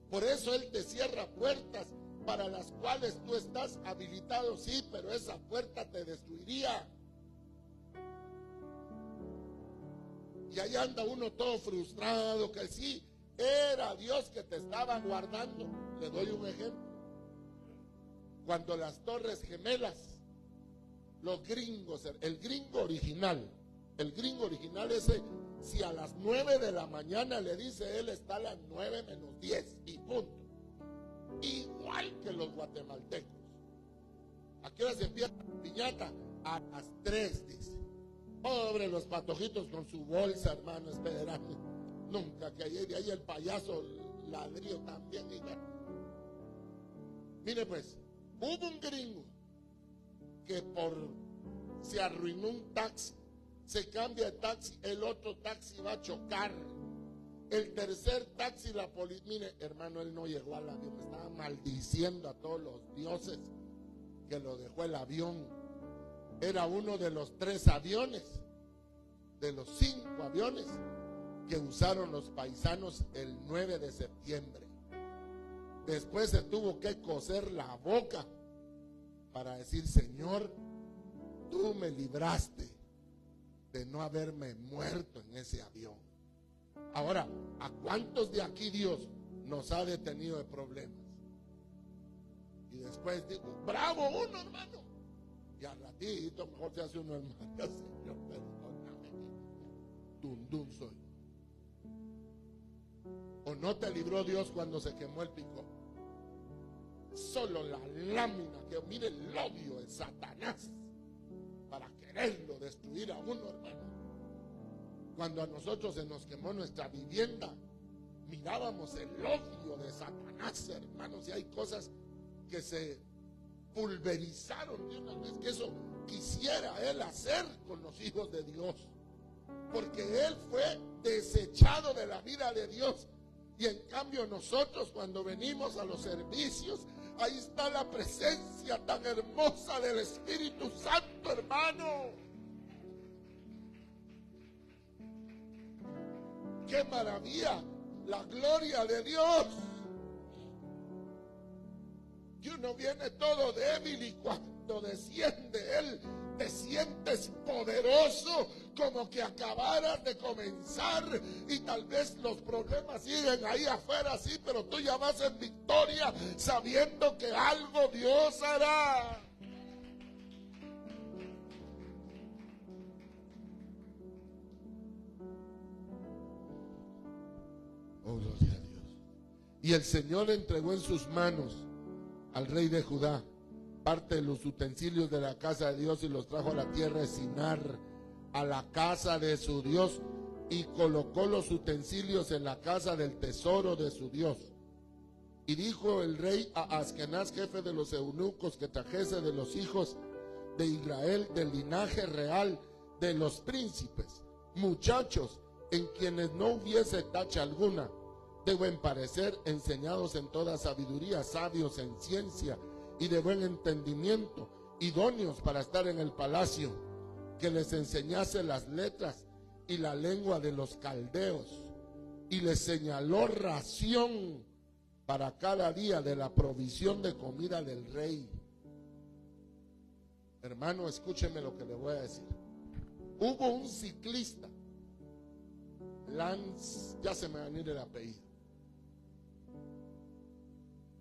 Por eso Él te cierra puertas para las cuales tú estás habilitado, sí, pero esa puerta te destruiría. Y ahí anda uno todo frustrado, que sí, era Dios que te estaba guardando. Le doy un ejemplo. Cuando las Torres Gemelas, los gringos, el gringo original ese, si a las 9 de la mañana le dice él, está a las 9 menos 10 y punto. Igual que los guatemaltecos. ¿A qué hora se empieza la piñata? A las 3, dice. Pobre los patojitos con su bolsa, hermano, esperando. Nunca que llegue ahí el payaso ladrillo también. Mire pues, hubo un gringo que se arruinó un taxi, se cambia de taxi, el otro taxi va a chocar, el tercer taxi la policía, mire hermano, él no llegó al avión, estaba maldiciendo a todos los dioses que lo dejó el avión. Era uno de los 3 aviones, de los 5 aviones que usaron los paisanos el 9 de septiembre. Después se tuvo que coser la boca para decir: Señor, tú me libraste de no haberme muerto en ese avión. Ahora, ¿a cuántos de aquí Dios nos ha detenido de problemas? Y después digo: bravo uno, hermano. Y al ratito mejor se hace uno, hermano: Señor, perdóname, dundun soy. ¿O no te libró Dios cuando se quemó el pico? Solo la lámina, que mire el odio de Satanás para quererlo destruir a uno, hermano. Cuando a nosotros se nos quemó nuestra vivienda, mirábamos el odio de Satanás, hermanos, y hay cosas que se pulverizaron de una vez, que eso quisiera él hacer con los hijos de Dios, porque él fue desechado de la vida de Dios. Y en cambio nosotros, cuando venimos a los servicios, ahí está la presencia tan hermosa del Espíritu Santo, hermano. ¡Qué maravilla! La gloria de Dios. Y uno viene todo débil, y cuando desciende Él, te sientes poderoso. gozo como que acabaras de comenzar, y tal vez los problemas siguen ahí afuera, sí, pero tú ya vas en victoria sabiendo que algo Dios hará. Oh, gloria a Dios. Y el Señor entregó en sus manos al rey de Judá parte de los utensilios de la casa de Dios y los trajo a la tierra de Sinar, a la casa de su Dios, y colocó los utensilios en la casa del tesoro de su Dios. Y dijo el rey a Askenaz, jefe de los eunucos, que trajese de los hijos de Israel, del linaje real de los príncipes, muchachos en quienes no hubiese tacha alguna, de buen parecer, enseñados en toda sabiduría, sabios en ciencia y de buen entendimiento, idóneos para estar en el palacio, que les enseñase las letras y la lengua de los caldeos, y les señaló ración para cada día de la provisión de comida del rey. Hermano, escúcheme lo que le voy a decir. Hubo un ciclista, Lance, ya se me va a venir el apellido,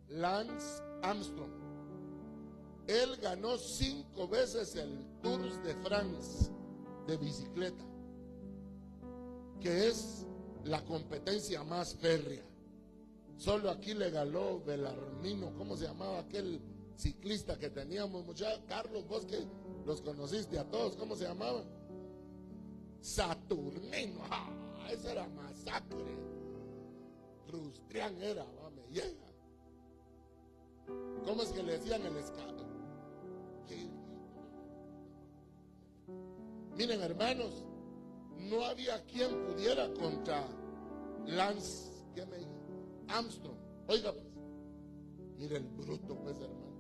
Lance Armstrong. Él ganó 5 veces el Tour de France de bicicleta, que es la competencia más férrea. Solo aquí le ganó Belarmino, ¿cómo se llamaba aquel ciclista que teníamos? Carlos, vos que los conociste a todos, ¿cómo se llamaba? Saturnino. Esa era masacre. Rustrián era, me llega. ¿Cómo es que le decían el escalo? Miren, hermanos, no había quien pudiera contra Lance Armstrong. Oiga, pues, mire el bruto, pues, hermano.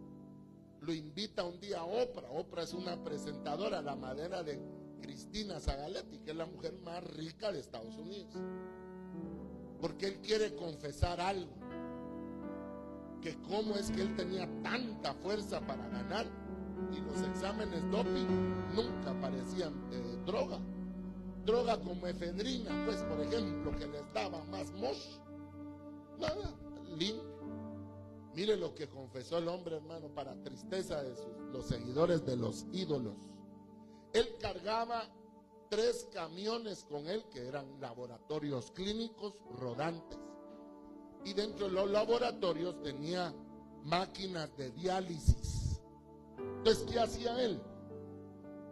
Lo invita un día a Oprah. Oprah es una presentadora, la madera de Cristina Zagaletti, que es la mujer más rica de Estados Unidos, porque él quiere confesar algo, que cómo es que él tenía tanta fuerza para ganar, y los exámenes doping nunca parecían droga como efedrina, pues, por ejemplo, que les daba más mosh, nada, limpio. Mire lo que confesó el hombre, hermano, para tristeza de los seguidores de los ídolos. Él cargaba 3 camiones con él, que eran laboratorios clínicos rodantes, y dentro de los laboratorios tenía máquinas de diálisis. Entonces, ¿qué hacía él?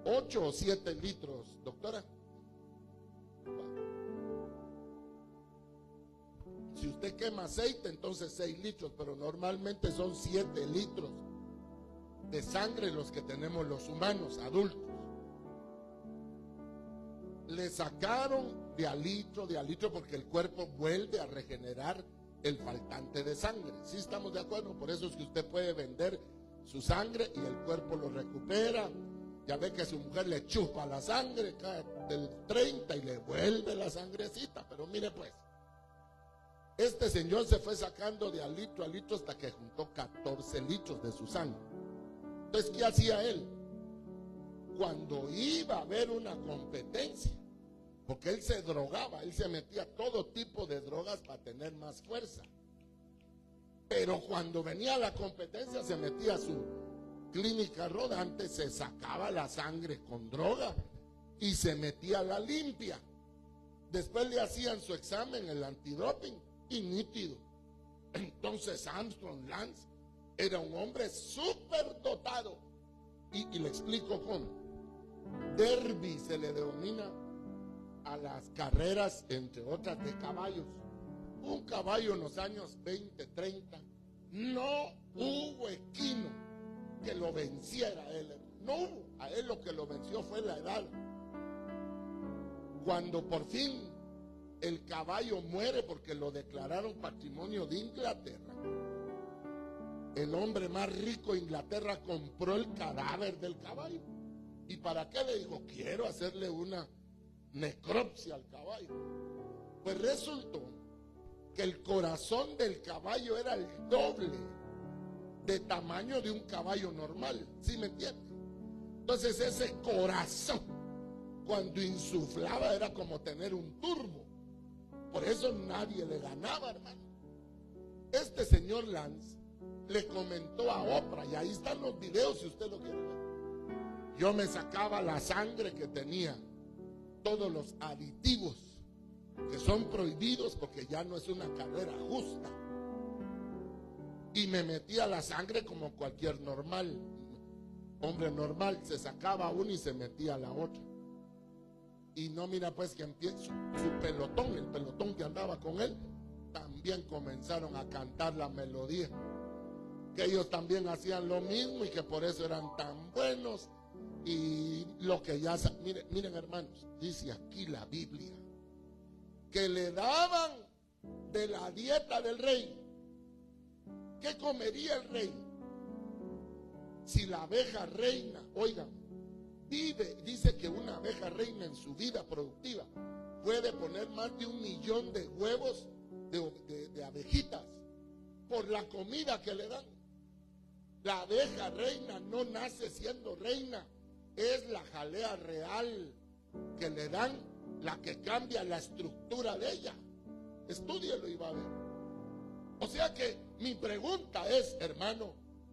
8 o 7 litros, doctora. Si usted quema aceite, entonces 6 litros, pero normalmente son 7 litros de sangre los que tenemos los humanos adultos. Le sacaron de a litro, porque el cuerpo vuelve a regenerar el faltante de sangre. ¿Sí estamos de acuerdo? Por eso es que usted puede vender su sangre y el cuerpo lo recupera. Ya ve que su mujer le chupa la sangre, cae del 30 y le vuelve la sangrecita. Pero mire, pues, este señor se fue sacando de a litro hasta que juntó 14 litros de su sangre. Entonces, ¿qué hacía él? Cuando iba a haber una competencia, porque él se drogaba, él se metía todo tipo de drogas para tener más fuerza, pero cuando venía la competencia se metía a su clínica rodante, se sacaba la sangre con droga y se metía la limpia. Después le hacían su examen, el antidoping, y nítido. Entonces Lance era un hombre súper dotado, y le explico cómo. Derby se le denomina a las carreras, entre otras, de caballos. Un caballo en los años 20, 30, no hubo equino que lo venciera a él. No hubo. A él lo que lo venció fue la edad. Cuando por fin el caballo muere, porque lo declararon patrimonio de Inglaterra, el hombre más rico de Inglaterra compró el cadáver del caballo. ¿Y para qué? Le dijo: quiero hacerle una necropsia al caballo. Pues resultó que el corazón del caballo era el doble de tamaño de un caballo normal. ¿Sí me entiende? Entonces ese corazón, cuando insuflaba era como tener un turbo. Por eso nadie le ganaba, hermano. Este señor Lance le comentó a Oprah, y ahí están los videos si usted lo quiere ver. Yo me sacaba la sangre que tenía, todos los aditivos que son prohibidos porque ya no es una carrera justa, y me metía la sangre como cualquier hombre normal, se sacaba una y se metía la otra. Y no, mira pues que empieza su pelotón, el pelotón que andaba con él, también comenzaron a cantar la melodía, que ellos también hacían lo mismo y que por eso eran tan buenos. Y lo que ya miren hermanos, dice aquí la Biblia que le daban de la dieta del rey. ¿Qué comería el rey? Si la abeja reina, oigan, dice que una abeja reina en su vida productiva puede poner más de 1 millón de huevos de abejitas por la comida que le dan. La abeja reina no nace siendo reina, es la jalea real que le dan la que cambia la estructura de ella. Estúdielo y va a ver. O sea que mi pregunta es, hermano,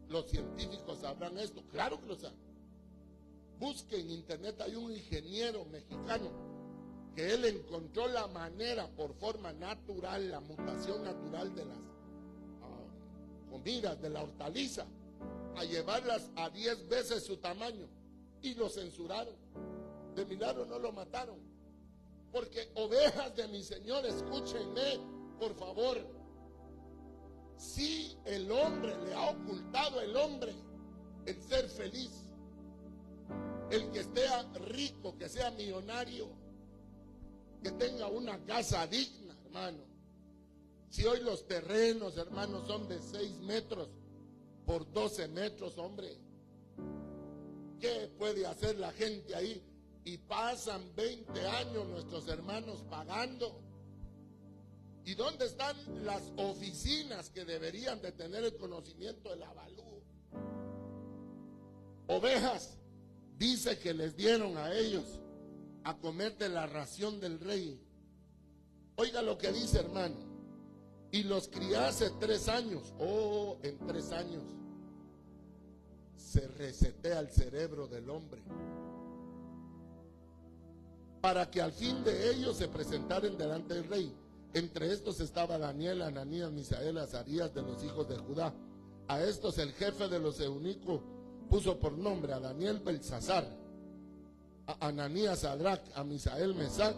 ¿los científicos sabrán esto? Claro que lo saben. Busque en internet, hay un ingeniero mexicano que él encontró la manera por forma natural, la mutación natural de las comidas, de la hortaliza, a llevarlas a 10 veces su tamaño, y lo censuraron. De milagro no lo mataron, porque ovejas de mi Señor, escúchenme por favor, si el hombre le ha ocultado el hombre el ser feliz, el que esté rico, que sea millonario, que tenga una casa digna, hermano. Si hoy los terrenos, hermanos, son de 6 metros por 12 metros, hombre, ¿qué puede hacer la gente ahí? Y pasan 20 años nuestros hermanos pagando. ¿Y dónde están las oficinas que deberían de tener el conocimiento del avalúo? Ovejas, dice que les dieron a ellos a comer de la ración del rey. Oiga lo que dice, hermano. Y los criase 3 años. Oh, en 3 años se resetea el cerebro del hombre, para que al fin de ellos se presentaran delante del rey. Entre estos estaba Daniel, Ananías, Misael, Azarías, de los hijos de Judá. A estos el jefe de los eunucos puso por nombre a Daniel Belsasar, a Ananías Sadrach, a Misael Mesac,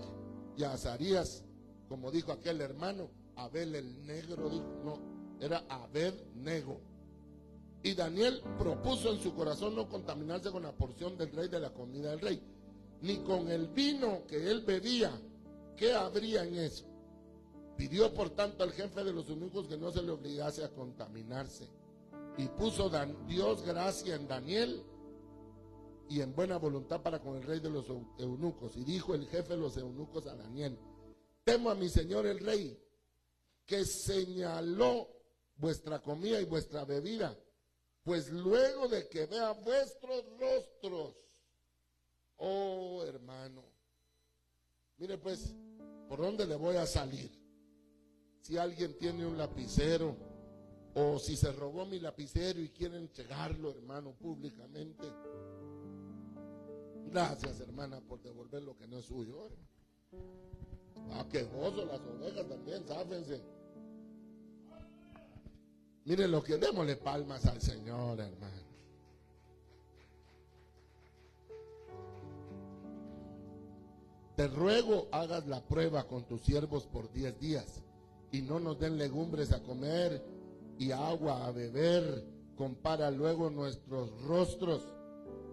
y a Azarías, como dijo aquel hermano, Abel el negro, dijo, no, era Abed-nego. Y Daniel propuso en su corazón no contaminarse con la porción del rey, de la comida del rey, ni con el vino que él bebía. ¿Qué habría en eso? Pidió por tanto al jefe de los eunucos que no se le obligase a contaminarse. Y puso Dios gracia en Daniel y en buena voluntad para con el rey de los eunucos. Y dijo el jefe de los eunucos a Daniel: temo a mi señor el rey, que señaló vuestra comida y vuestra bebida, pues luego de que vea vuestros rostros. Oh, hermano, mire pues, ¿por dónde le voy a salir? Si alguien tiene un lapicero, o si se robó mi lapicero y quiere entregarlo, hermano, públicamente. Gracias, hermana, por devolver lo que no es suyo. Qué gozo, las ovejas también, sáfense. Miren lo que, démosle palmas al Señor, hermano. Te ruego hagas la prueba con tus siervos por 10 días y no nos den legumbres a comer y agua a beber. Compara luego nuestros rostros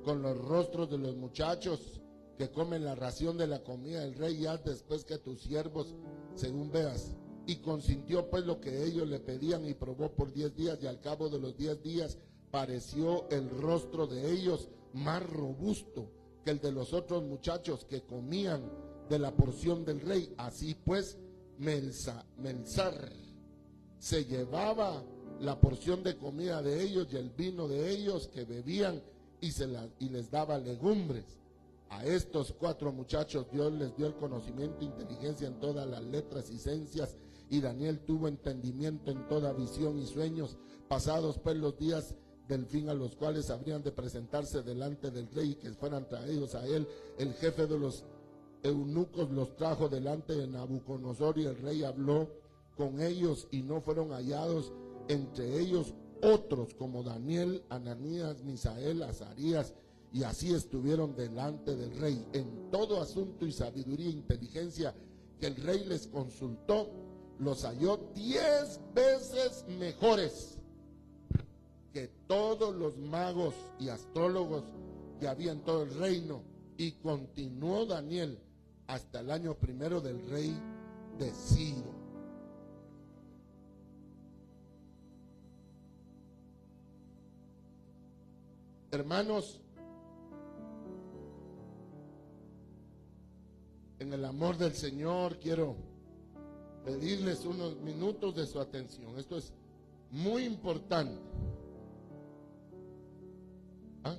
con los rostros de los muchachos que comen la ración de la comida del rey, y haz después que tus siervos según veas. Y consintió pues lo que ellos le pedían, y probó por 10 días, y al cabo de los 10 días pareció el rostro de ellos más robusto que el de los otros muchachos que comían de la porción del rey. Así pues Melzar se llevaba la porción de comida de ellos y el vino de ellos que bebían, y les daba legumbres. A estos 4 muchachos Dios les dio el conocimiento e inteligencia en todas las letras y ciencias, y Daniel tuvo entendimiento en toda visión y sueños. Pasados pues los días del fin, a los cuales habrían de presentarse delante del rey y que fueran traídos a él, el jefe de los eunucos los trajo delante de Nabucodonosor, y el rey habló con ellos, y no fueron hallados entre ellos otros como Daniel, Ananías, Misael, Azarías, y así estuvieron delante del rey. En todo asunto y sabiduría e inteligencia que el rey les consultó, los halló 10 veces mejores que todos los magos y astrólogos que había en todo el reino. Y continuó Daniel hasta el año 1 del rey de Ciro. Hermanos, en el amor del Señor quiero pedirles unos minutos de su atención. Esto es muy importante. ¿Ah?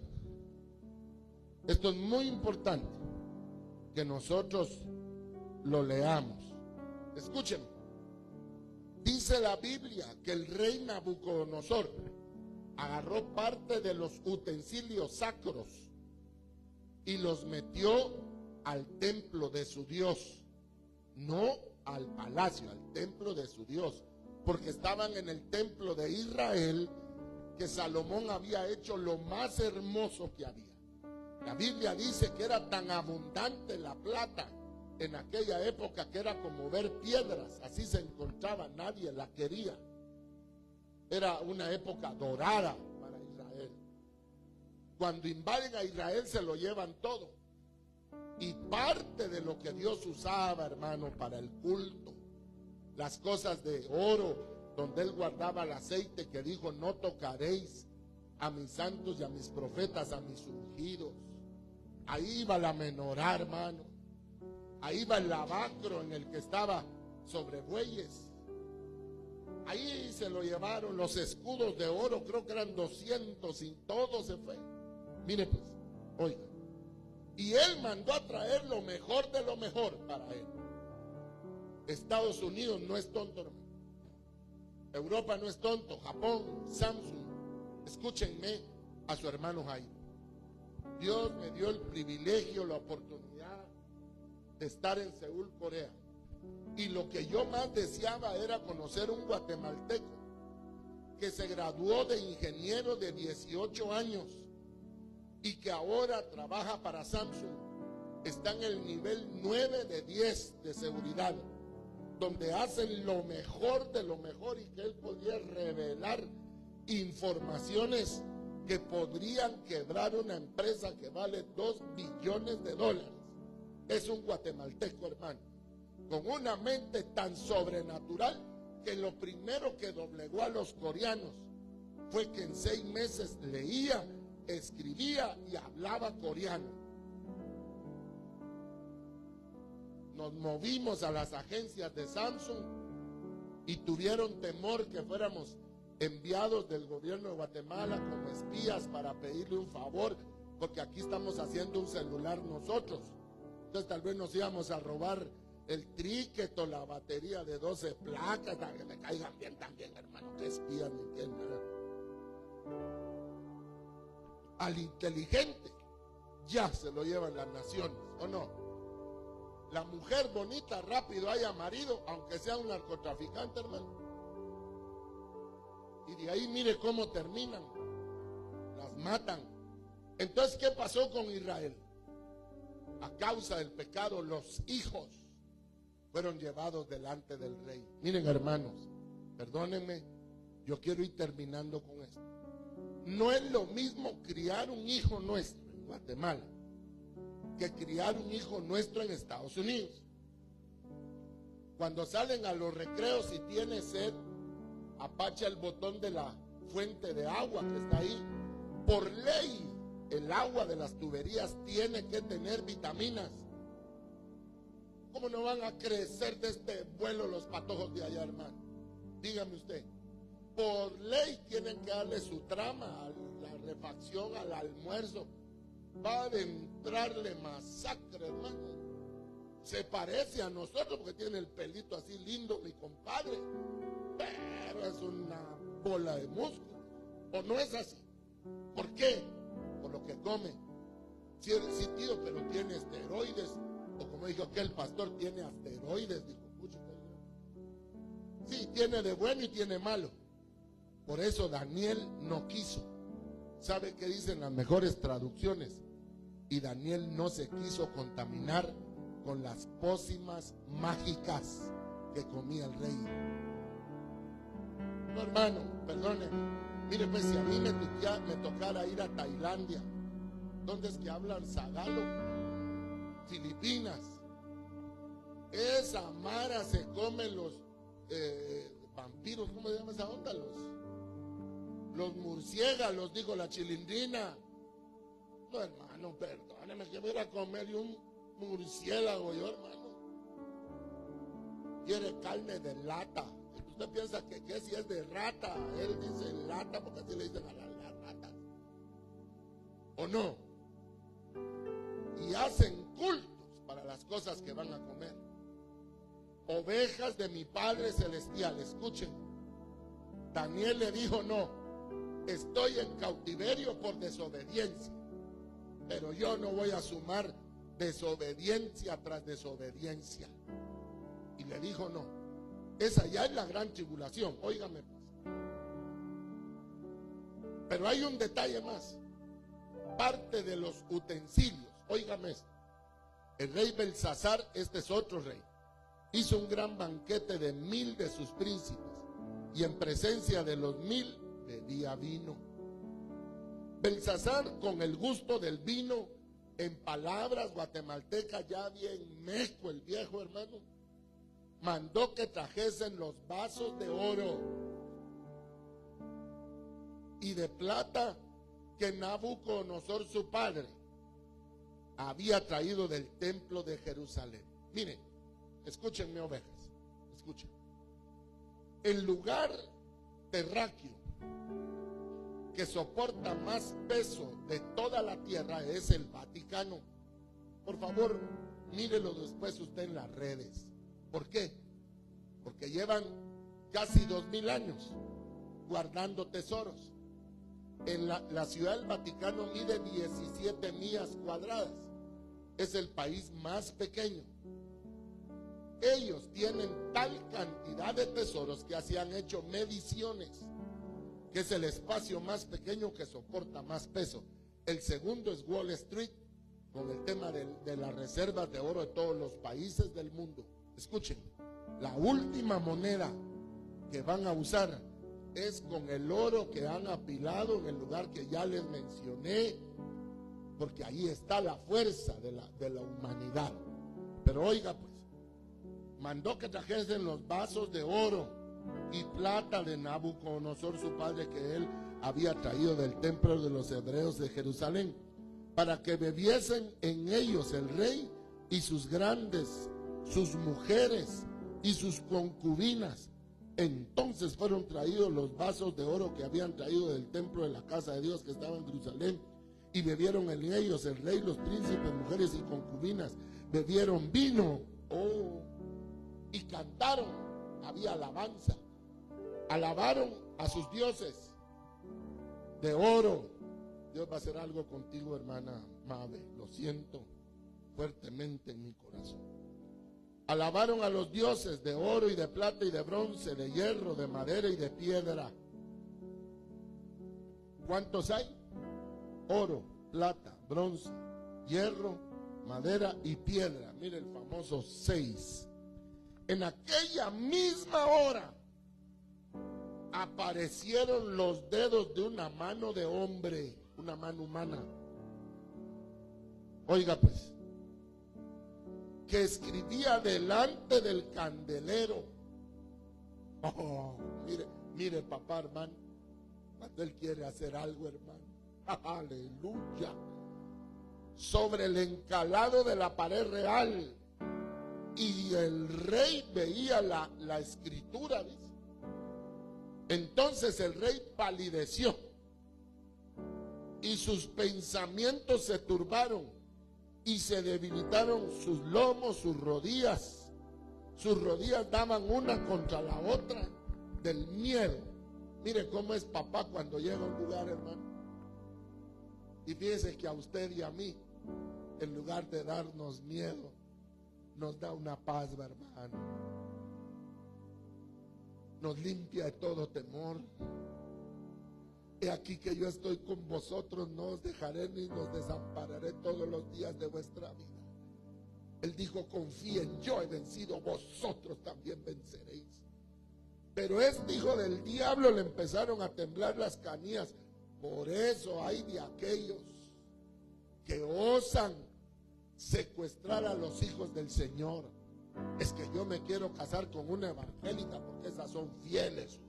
Esto es muy importante que nosotros lo leamos. Escúchenme. Dice la Biblia que el rey Nabucodonosor agarró parte de los utensilios sacros y los metió al templo de su Dios, no al palacio, al templo de su Dios, porque estaban en el templo de Israel, que Salomón había hecho lo más hermoso que había. La Biblia dice que era tan abundante la plata en aquella época que era como ver piedras, así se encontraba, nadie la quería. Era una época dorada para Israel. Cuando invaden a Israel se lo llevan todo. Y parte de lo que Dios usaba, hermano, para el culto, las cosas de oro, donde él guardaba el aceite que dijo: no tocaréis a mis santos y a mis profetas, a mis ungidos. Ahí iba la menorá, hermano. Ahí iba el lavacro en el que estaba sobre bueyes. Ahí se lo llevaron los escudos de oro, creo que eran 200, y todo se fue. Mire pues, oiga. Y él mandó a traer lo mejor de lo mejor para él. Estados Unidos no es tonto, hermano. Europa no es tonto. Japón, Samsung. Escúchenme a su hermano Jairo. Dios me dio el privilegio, la oportunidad de estar en Seúl, Corea. Y lo que yo más deseaba era conocer un guatemalteco que se graduó de ingeniero de 18 años y que ahora trabaja para Samsung. Está en el nivel 9 de 10 de seguridad, donde hacen lo mejor de lo mejor, y que él podría revelar informaciones que podrían quebrar una empresa que vale $2 billones. Es un guatemalteco, hermano, con una mente tan sobrenatural que lo primero que doblegó a los coreanos fue que en 6 meses leía, escribía y hablaba coreano. Nos movimos a las agencias de Samsung y tuvieron temor que fuéramos enviados del gobierno de Guatemala como espías para pedirle un favor, porque aquí estamos haciendo un celular nosotros. Entonces tal vez nos íbamos a robar el tríquet o la batería de 12 placas, para que me caigan bien también, hermano. Que espían ni qué nada. Al inteligente ya se lo llevan las naciones, ¿o no? La mujer bonita rápido haya marido, aunque sea un narcotraficante, hermano. Y de ahí mire cómo terminan. Las matan. Entonces, ¿qué pasó con Israel? A causa del pecado, los hijos fueron llevados delante del rey. Miren, hermanos, perdónenme, yo quiero ir terminando con esto. No es lo mismo criar un hijo nuestro en Guatemala que criar un hijo nuestro en Estados Unidos. Cuando salen a los recreos y tiene sed, apacha el botón de la fuente de agua que está ahí. Por ley, el agua de las tuberías tiene que tener vitaminas. ¿Cómo no van a crecer de este vuelo los patojos de allá, hermano? Dígame usted. Por ley tienen que darle su trama a la refacción, al almuerzo. va a entrarle masacre, hermano. Se parece a nosotros porque tiene el pelito así lindo, mi compadre, pero es una bola de músculo. ¿O no es así? ¿Por qué? Por lo que come. Sí, tío, pero tiene esteroides. O como dijo aquel pastor, tiene asteroides, dijo. Sí, tiene de bueno y tiene malo. Por eso Daniel no quiso. ¿Sabe qué dicen las mejores traducciones? Y Daniel no se quiso contaminar con las pócimas mágicas que comía el rey. No, hermano, perdone. Mire, pues si a mí me tocara ir a Tailandia, ¿dónde es que hablan sagalo? Filipinas. Esa mara se come los vampiros, ¿cómo se llama esa onda? Los murciélagos, digo, la chilindrina. No, hermano, perdóneme, que voy a ir a comer un murciélago yo, hermano. Quiere carne de lata. Usted piensa que si es de rata, él dice lata porque así le dicen a las ratas. ¿O no? Y hacen cultos para las cosas que van a comer. Ovejas de mi Padre Celestial, escuchen. Daniel le dijo: no, estoy en cautiverio por desobediencia, pero yo no voy a sumar desobediencia tras desobediencia. Y le dijo: no, esa ya es la gran tribulación, óigame pues. Pero hay un detalle más. Parte de los utensilios, óigame esto. El rey Belsasar, este es otro rey, hizo un gran banquete de 1000 de sus príncipes, y en presencia de los 1000 bebía vino. Belsasar, con el gusto del vino, en palabras guatemaltecas ya bien meco el viejo, hermano, mandó que trajesen los vasos de oro y de plata que Nabucodonosor su padre había traído del templo de Jerusalén. Miren, escúchenme, ovejas, escuchen. El lugar terráqueo que soporta más peso de toda la tierra es el Vaticano. Por favor, mírelo después usted en las redes. ¿Por qué? Porque llevan casi 2000 años guardando tesoros. En la ciudad del Vaticano mide 17 millas cuadradas. Es el país más pequeño. Ellos tienen tal cantidad de tesoros que se han hecho mediciones, que es el espacio más pequeño que soporta más peso. El segundo es Wall Street, con el tema de las reservas de oro de todos los países del mundo. Escuchen, la última moneda que van a usar es con el oro que han apilado en el lugar que ya les mencioné, porque ahí está la fuerza de la humanidad. Pero oiga pues, mandó que trajesen los vasos de oro y plata de Nabucodonosor su padre, que él había traído del templo de los hebreos de Jerusalén, para que bebiesen en ellos el rey y sus grandes, sus mujeres y sus concubinas. Entonces fueron traídos los vasos de oro que habían traído del templo de la casa de Dios que estaba en Jerusalén, y bebieron en ellos el rey, los príncipes, mujeres y concubinas. Bebieron vino, y cantaron. Había alabanza. Alabaron a sus dioses de oro. Dios va a hacer algo contigo, hermana Mabe, lo siento fuertemente en mi corazón. Alabaron a los dioses de oro y de plata y de bronce, de hierro, de madera y de piedra. ¿Cuántos hay? Oro, plata, bronce, hierro, madera y piedra. Mire el famoso 6. En aquella misma hora aparecieron los dedos de una mano de hombre, una mano humana. Oiga pues, que escribía delante del candelero. Mire papá, hermano, cuando él quiere hacer algo, hermano, aleluya, sobre el encalado de la pared real. Y el rey veía la escritura, dice. Entonces el rey palideció y sus pensamientos se turbaron y se debilitaron sus lomos, sus rodillas. Sus rodillas daban una contra la otra del miedo. Mire cómo es papá cuando llega a un lugar, hermano. Y fíjese que a usted y a mí, en lugar de darnos miedo, nos da una paz, hermano. Nos limpia de todo temor. He aquí que yo estoy con vosotros, no os dejaré ni nos desampararé todos los días de vuestra vida. Él dijo: confíen, yo he vencido, vosotros también venceréis. Pero este hijo del diablo le empezaron a temblar las canillas. Por eso hay de aquellos que osan secuestrar a los hijos del Señor. Es que yo me quiero casar con una evangélica porque esas son fieles.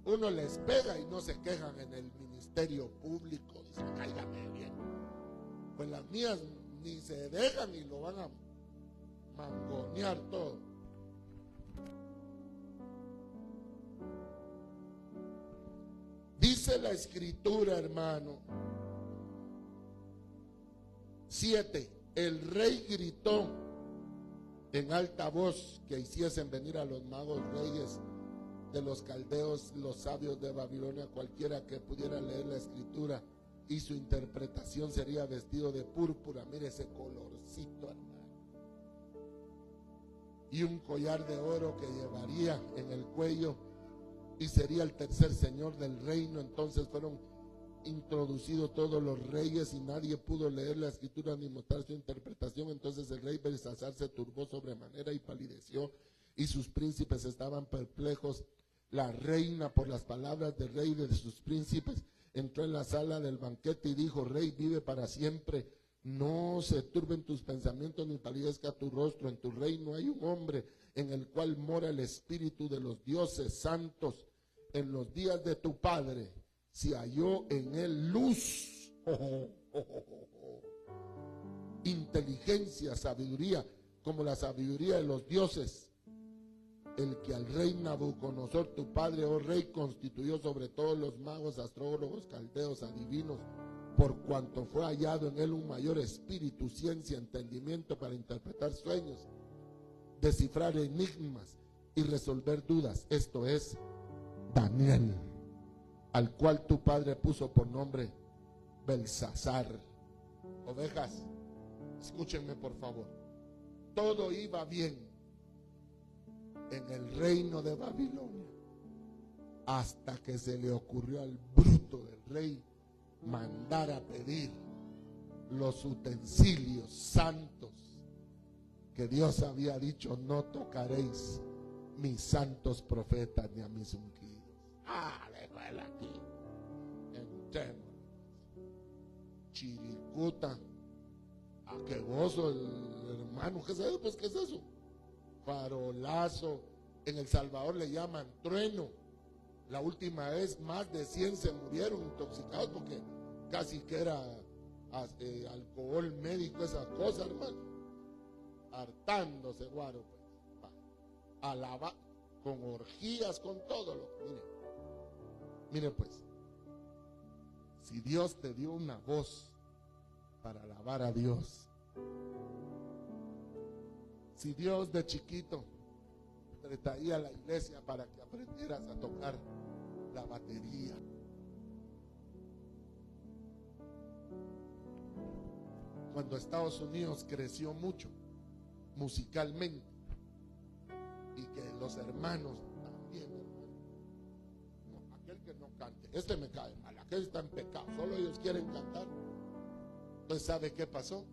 Uno les pega y no se quejan en el ministerio público. Dicen: cáigame bien. Pues las mías ni se dejan y lo van a mangonear todo. Dice la escritura, hermano. 7. El rey gritó en alta voz que hiciesen venir a los magos reyes de los caldeos, los sabios de Babilonia. Cualquiera que pudiera leer la escritura y su interpretación sería vestido de púrpura. Mire ese colorcito, hermano. Y un collar de oro que llevaría en el cuello, y sería el tercer señor del reino. Entonces fueron introducidos todos los reyes y nadie pudo leer la escritura ni mostrar su interpretación. Entonces el rey Belsasar se turbó sobremanera y palideció, y sus príncipes estaban perplejos. La reina, por las palabras del rey y de sus príncipes, entró en la sala del banquete y dijo: Rey, vive para siempre. No se turben tus pensamientos ni palidezca tu rostro. En tu reino hay un hombre en el cual mora el espíritu de los dioses santos. En los días de tu padre se halló en él luz, inteligencia, sabiduría, como la sabiduría de los dioses. El que al rey Nabucodonosor, tu padre, oh rey, constituyó sobre todos los magos, astrólogos, caldeos, adivinos, por cuanto fue hallado en él un mayor espíritu, ciencia, entendimiento para interpretar sueños, descifrar enigmas y resolver dudas. Esto es Daniel, al cual tu padre puso por nombre Belsasar. Ovejas, escúchenme por favor. Todo iba bien en el reino de Babilonia hasta que se le ocurrió al bruto del rey mandar a pedir los utensilios santos que Dios había dicho: no tocaréis mis santos profetas ni a mis ungidos. Déjala aquí. Entrémonos. Chiricuta. Qué gozo el hermano. ¿Qué es eso? Pues, ¿qué es eso? Farolazo. En El Salvador le llaman trueno. La última vez más de 100 se murieron intoxicados porque casi que era alcohol médico, esa cosa, hermano. Hartándose, guaro, pues. Alaba, con orgías, con todo lo que. Mire pues, si Dios te dio una voz para alabar a Dios, si Dios de chiquito te traía a la iglesia para que aprendieras a tocar la batería, cuando Estados Unidos creció mucho musicalmente, y que los hermanos también, no, aquel que no cante, este me cae mal, aquel está en pecado, solo ellos quieren cantar. Entonces, ¿sabe qué pasó?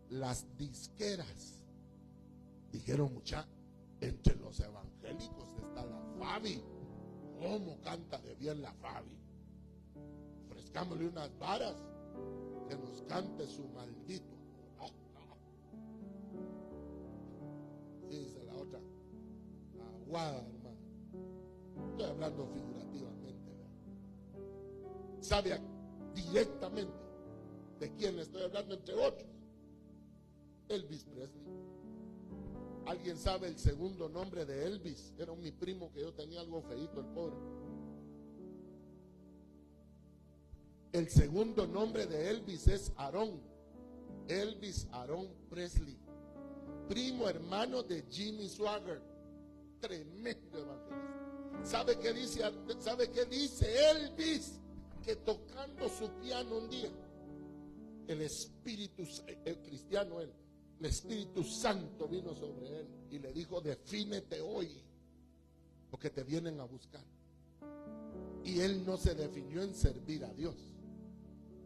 Las disqueras dijeron: mucha, entre los evangélicos está la Fabi. ¿Cómo canta de bien la Fabi? Ofrezcámosle unas varas que nos cante su maldito. Sí, dice la otra, aguada, hermano. Estoy hablando figurativamente, ¿verdad? Sabe directamente de quién le estoy hablando, entre otros. Elvis Presley. ¿Alguien sabe el segundo nombre de Elvis? Era mi primo que yo tenía, algo feíto, el pobre. El segundo nombre de Elvis es Aaron. Elvis Aaron Presley, primo hermano de Jimmy Swaggart, tremendo evangelista. ¿Sabe qué dice Elvis? Que tocando su piano un día, el Espíritu cristiano, el Espíritu Santo vino sobre él y le dijo: defínete hoy, porque te vienen a buscar. Y él no se definió en servir a Dios.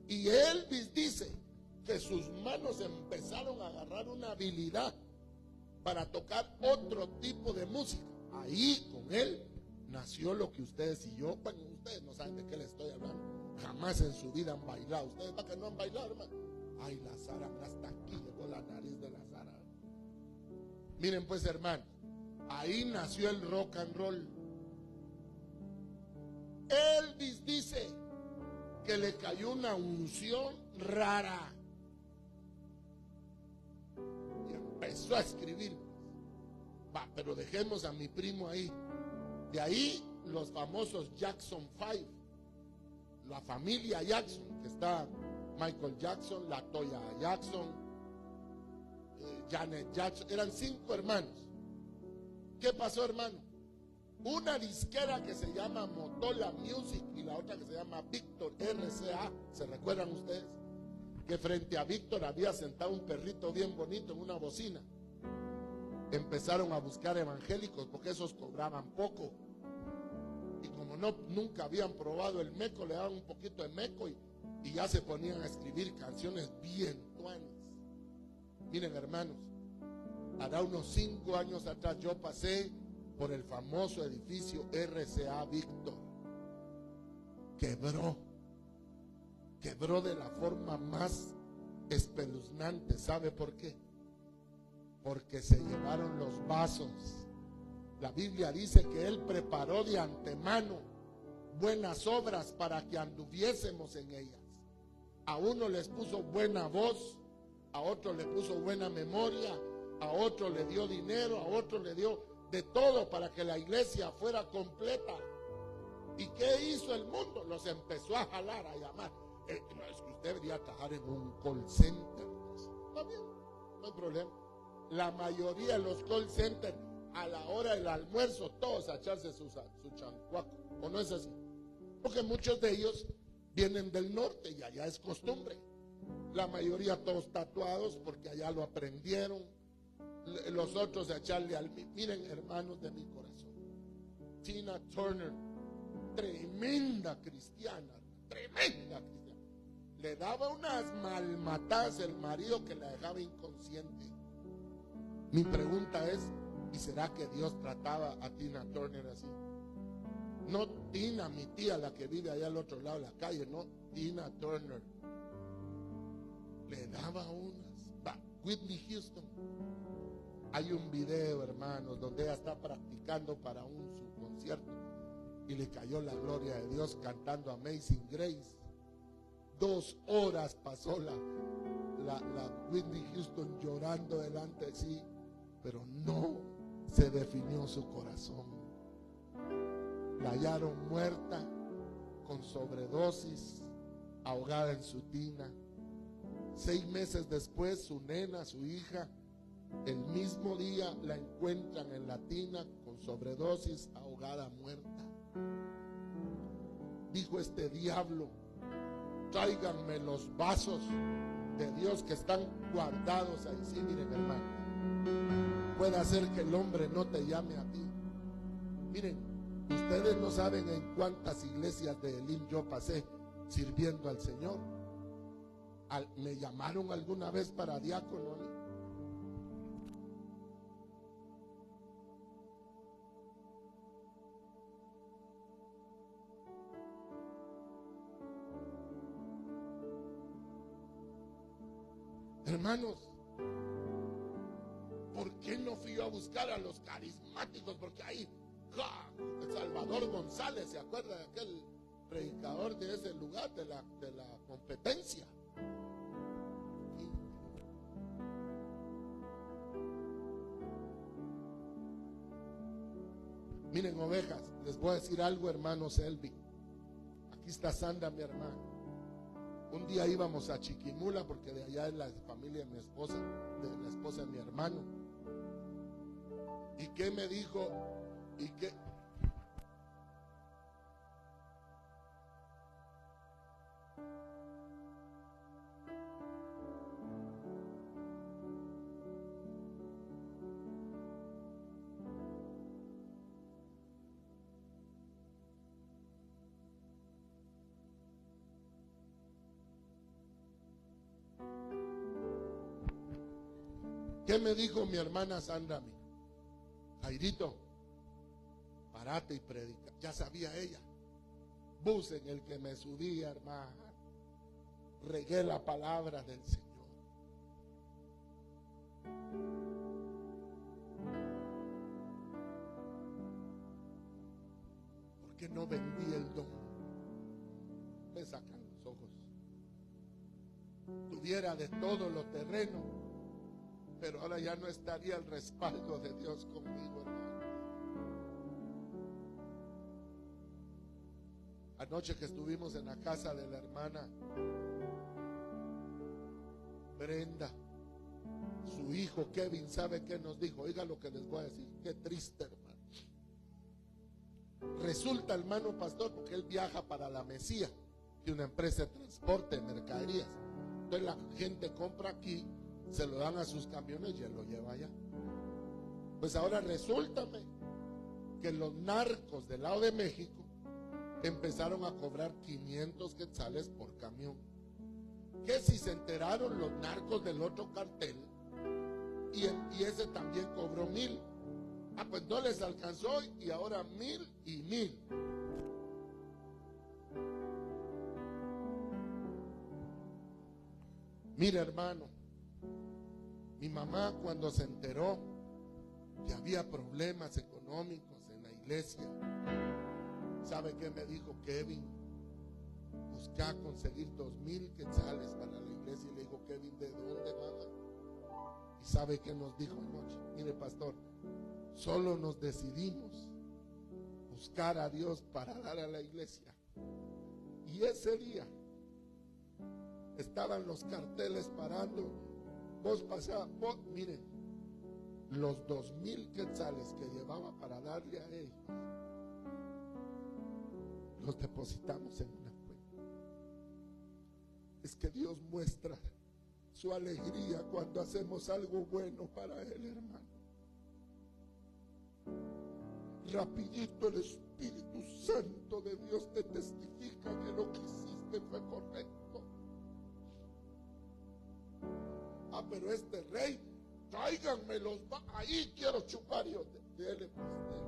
Y Elvis dice que sus manos empezaron a agarrar una habilidad para tocar otro tipo de música. Ahí con él nació lo que ustedes y yo, bueno, ustedes no saben de qué les estoy hablando. Jamás en su vida han bailado. Ustedes para que no han bailado, hermano. Ay, la Sara, hasta aquí llegó la nariz de la Sara. Miren pues, hermano, ahí nació el rock and roll. Elvis dice que le cayó una unción rara y empezó a escribir. Va, pero dejemos a mi primo ahí. De ahí los famosos Jackson 5, la familia Jackson, que está Michael Jackson, Latoya Jackson, Janet Jackson, eran 5 hermanos. ¿Qué pasó, hermano? Una disquera que se llama Motola Music y la otra que se llama Victor RCA, ¿se recuerdan ustedes? Que frente a Victor había sentado un perrito bien bonito en una bocina. Empezaron a buscar evangélicos porque esos cobraban poco. Y como nunca habían probado el meco, le daban un poquito de meco y ya se ponían a escribir canciones bien tuanes. Miren, hermanos, hará unos 5 años atrás yo pasé por el famoso edificio RCA Victor. Quebró de la forma más espeluznante. ¿Sabe por qué? Porque se llevaron los vasos. La Biblia dice que Él preparó de antemano buenas obras para que anduviésemos en ellas. A uno les puso buena voz, a otro le puso buena memoria, a otro le dio dinero, a otro le dio de todo para que la iglesia fuera completa. ¿Y qué hizo el mundo? Los empezó a jalar, a llamar. No, es que usted debería trabajar en un call center. Está bien, no hay problema. La mayoría de los call centers, a la hora del almuerzo, todos a echarse su chancuaco. ¿O no es así? Porque muchos de ellos vienen del norte y allá es costumbre. La mayoría todos tatuados porque allá lo aprendieron. Los otros a echarle al... Miren, hermanos de mi corazón, Tina Turner, tremenda cristiana. Le daba unas malmatadas el marido que la dejaba inconsciente. Mi pregunta es, ¿y será que Dios trataba a Tina Turner así? No Tina, mi tía, la que vive allá al otro lado de la calle, no, Tina Turner. Le daba unas. Whitney Houston. Hay un video, hermanos, donde ella está practicando para su concierto y le cayó la gloria de Dios cantando Amazing Grace. 2 horas pasó la Whitney Houston llorando delante de sí, pero no se definió su corazón. La hallaron muerta, con sobredosis, ahogada en su tina. 6 meses después, su nena, su hija, el mismo día la encuentran en la tina con sobredosis, ahogada, muerta. Dijo este diablo: tráiganme los vasos de Dios que están guardados ahí. Sí, miren, hermano, puede hacer que el hombre no te llame a ti. Miren, ustedes no saben en cuántas iglesias de Elim yo pasé sirviendo al Señor. Me llamaron alguna vez para diácono. Hermanos, ¿por qué no fui yo a buscar a los carismáticos? Porque ahí, Salvador González, ¿se acuerda de aquel predicador de ese lugar, de la competencia? Miren, ovejas, les voy a decir algo, hermano Selvi. Aquí está Sandra, mi hermana. Un día íbamos a Chiquimula, porque de allá es la familia de mi esposa, de la esposa de mi hermano. ¿Y qué me dijo? ¿Y qué? ¿Qué me dijo mi hermana Sandra a mí? Jairito, parate y predica. Ya sabía ella. Bus en el que me subía, hermano. Regué la palabra del Señor. ¿Por qué no vendí el don? Me sacan los ojos. Tuviera de todo lo terreno, pero ahora ya no estaría el respaldo de Dios conmigo, hermano. Anoche que estuvimos en la casa de la hermana Brenda, su hijo Kevin, ¿sabe qué nos dijo? Oiga lo que les voy a decir, qué triste, hermano. Resulta, hermano pastor, porque él viaja para la Mesía, de una empresa de transporte de mercaderías. Entonces la gente compra aquí, se lo dan a sus camiones y él lo lleva allá. Pues ahora resulta que los narcos del lado de México empezaron a cobrar 500 quetzales por camión. Que si se enteraron los narcos del otro cartel, y ese también cobró 1000. Pues no les alcanzó, y ahora 1000 y 1000. Mira, hermano, mi mamá, cuando se enteró que había problemas económicos en la iglesia, ¿sabe qué me dijo? Kevin, busca conseguir 2000 quetzales para la iglesia. Y le dijo, Kevin, ¿de dónde, mamá? ¿Y sabe qué nos dijo anoche? Mire, pastor, solo nos decidimos buscar a Dios para dar a la iglesia. Y ese día estaban los carteles parando. Vos pasabas, miren, los 2000 quetzales que llevaba para darle a ellos, los depositamos en una cuenta. Es que Dios muestra su alegría cuando hacemos algo bueno para Él, hermano. Rapidito el Espíritu Santo de Dios te testifica que lo que hiciste fue correcto. Pero este rey, tráiganmelos, ahí quiero chupar. Yo, dele, pues, dele.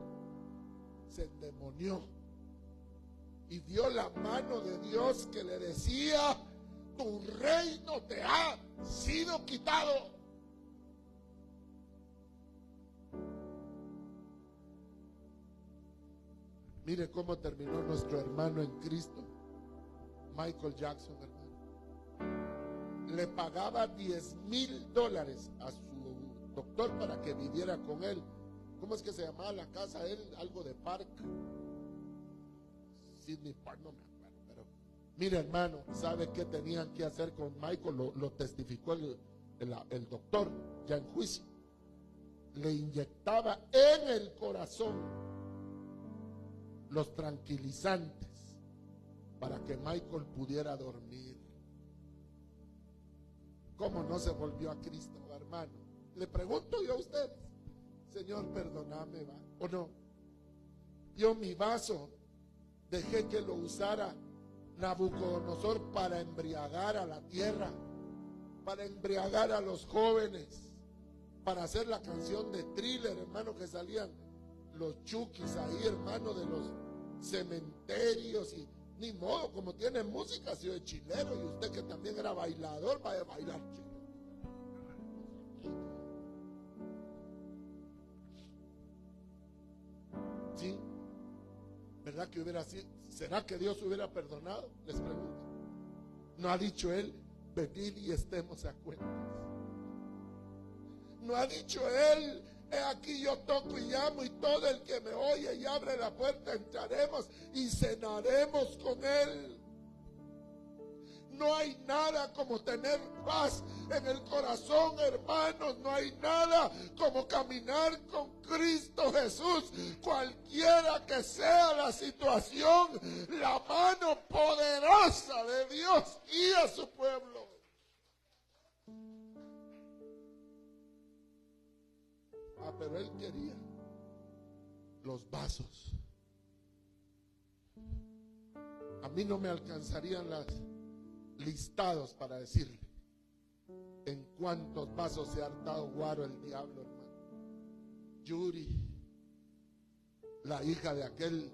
Se endemonió y vio la mano de Dios que le decía, tu reino te ha sido quitado. Mire cómo terminó nuestro hermano en Cristo, Michael Jackson, hermano. Le pagaba $10,000 a su doctor para que viviera con él. ¿Cómo es que se llamaba la casa? Él, algo de Park, Sydney Park, no me acuerdo. Pero mire, hermano, ¿sabe qué tenían que hacer con Michael? Lo testificó el doctor ya en juicio. Le inyectaba en el corazón los tranquilizantes para que Michael pudiera dormir. ¿Cómo no se volvió a Cristo, hermano? Le pregunto yo a ustedes, Señor, perdóname, ¿va? ¿O no? Yo mi vaso dejé que lo usara Nabucodonosor para embriagar a la tierra, para embriagar a los jóvenes, para hacer la canción de Thriller, hermano, que salían los chukis ahí, hermano, de los cementerios. Y ni modo, como tiene música, ha sido de chilero. Y usted, que también era bailador, vaya a bailar chilero. Sí, ¿verdad que hubiera sido? ¿Será que Dios hubiera perdonado? Les pregunto. ¿No ha dicho Él, venid y estemos a cuentas? ¿No ha dicho Él, he aquí yo toco y llamo, y todo el que me oye y abre la puerta entraremos y cenaremos con Él? No hay nada como tener paz en el corazón, hermanos. No hay nada como caminar con Cristo Jesús. Cualquiera que sea la situación, la mano poderosa de Dios guía a su pueblo. Pero él quería los vasos. A mí no me alcanzarían los listados para decirle en cuántos vasos se ha hartado guaro el diablo, hermano. Yuri, la hija de aquel,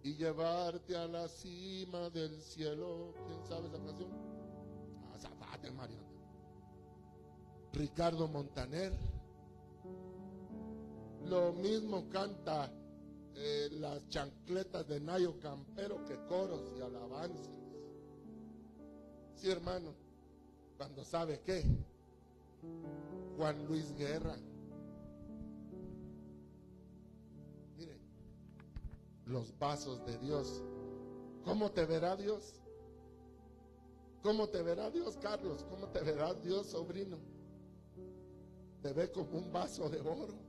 y llevarte a la cima del cielo. ¿Quién sabe esa canción? Zapate, Mario. Ricardo Montaner. Lo mismo canta las chancletas de Nayo Campero que coros y alabanzas. Sí, hermano, cuando sabe qué, Juan Luis Guerra. Mire, los vasos de Dios. ¿Cómo te verá Dios? ¿Cómo te verá Dios, Carlos? ¿Cómo te verá Dios, sobrino? Te ve como un vaso de oro,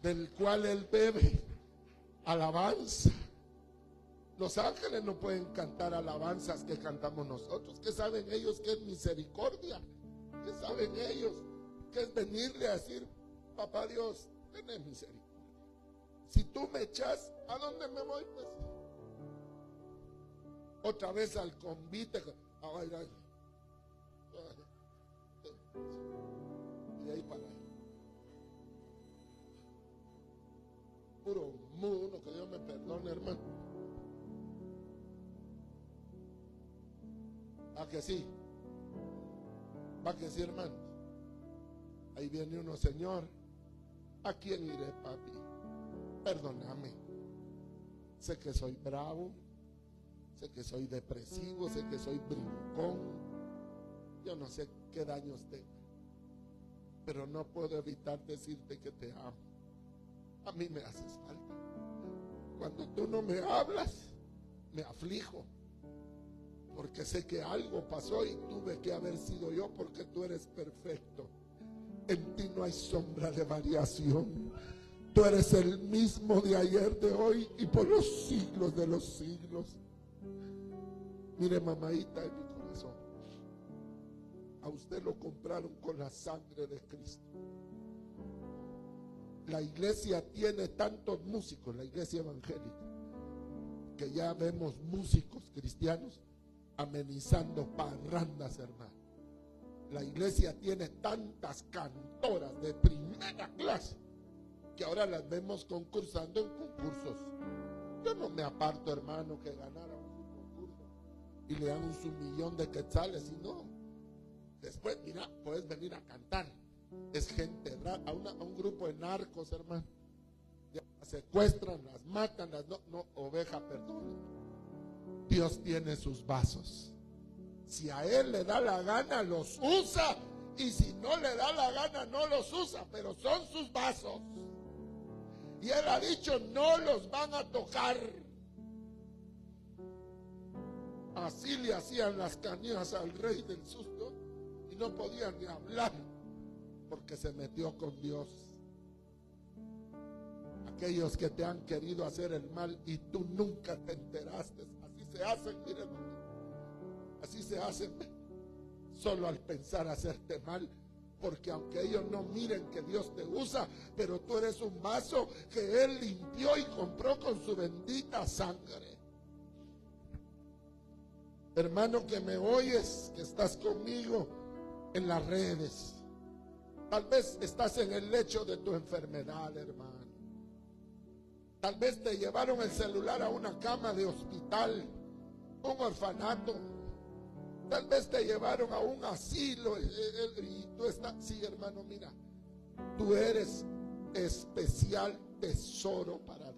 del cual él bebe alabanza. Los ángeles no pueden cantar alabanzas que cantamos nosotros. ¿Qué saben ellos que es misericordia? ¿Qué saben ellos que es venirle a decir: papá Dios, ten misericordia? Si tú me echas, ¿a dónde me voy? Pues otra vez al convite a bailar. Y de ahí para allá. Puro mudo, que Dios me perdone, hermano. ¿A que sí? ¿A que sí, hermano? Ahí viene uno: Señor, ¿a quién iré, papi? Perdóname. Sé que soy bravo, sé que soy depresivo, sé que soy brincón. Yo no sé qué daños tengo, pero no puedo evitar decirte que te amo. A mí me haces falta. Cuando tú no me hablas, me aflijo, porque sé que algo pasó y tuve que haber sido yo, porque tú eres perfecto. En ti no hay sombra de variación. Tú eres el mismo de ayer, de hoy y por los siglos de los siglos. Mire, mamadita de mi corazón, a usted lo compraron con la sangre de Cristo. La iglesia tiene tantos músicos, la iglesia evangélica, que ya vemos músicos cristianos amenizando parrandas, hermano. La iglesia tiene tantas cantoras de primera clase que ahora las vemos concursando en concursos. Yo no me aparto, hermano, que ganara un concurso y le dan su millón de quetzales, y no. Después, mira, puedes venir a cantar. Es gente rara, a un grupo de narcos, hermano. Las secuestran, las matan, oveja, perdón. Dios tiene sus vasos. Si a él le da la gana, los usa. Y si no le da la gana, no los usa. Pero son sus vasos. Y él ha dicho: no los van a tocar. Así le hacían las canijas al rey del susto. Y no podía ni hablar, porque se metió con Dios. Aquellos que te han querido hacer el mal y tú nunca te enteraste. Así se hacen, miren. Así se hacen solo al pensar hacerte mal. Porque aunque ellos no miren que Dios te usa, pero tú eres un vaso que Él limpió y compró con su bendita sangre. Hermano que me oyes, que estás conmigo en las redes. Tal vez estás en el lecho de tu enfermedad, hermano. Tal vez te llevaron el celular a una cama de hospital, un orfanato. Tal vez te llevaron a un asilo y tú estás... Sí, hermano, mira, tú eres especial tesoro para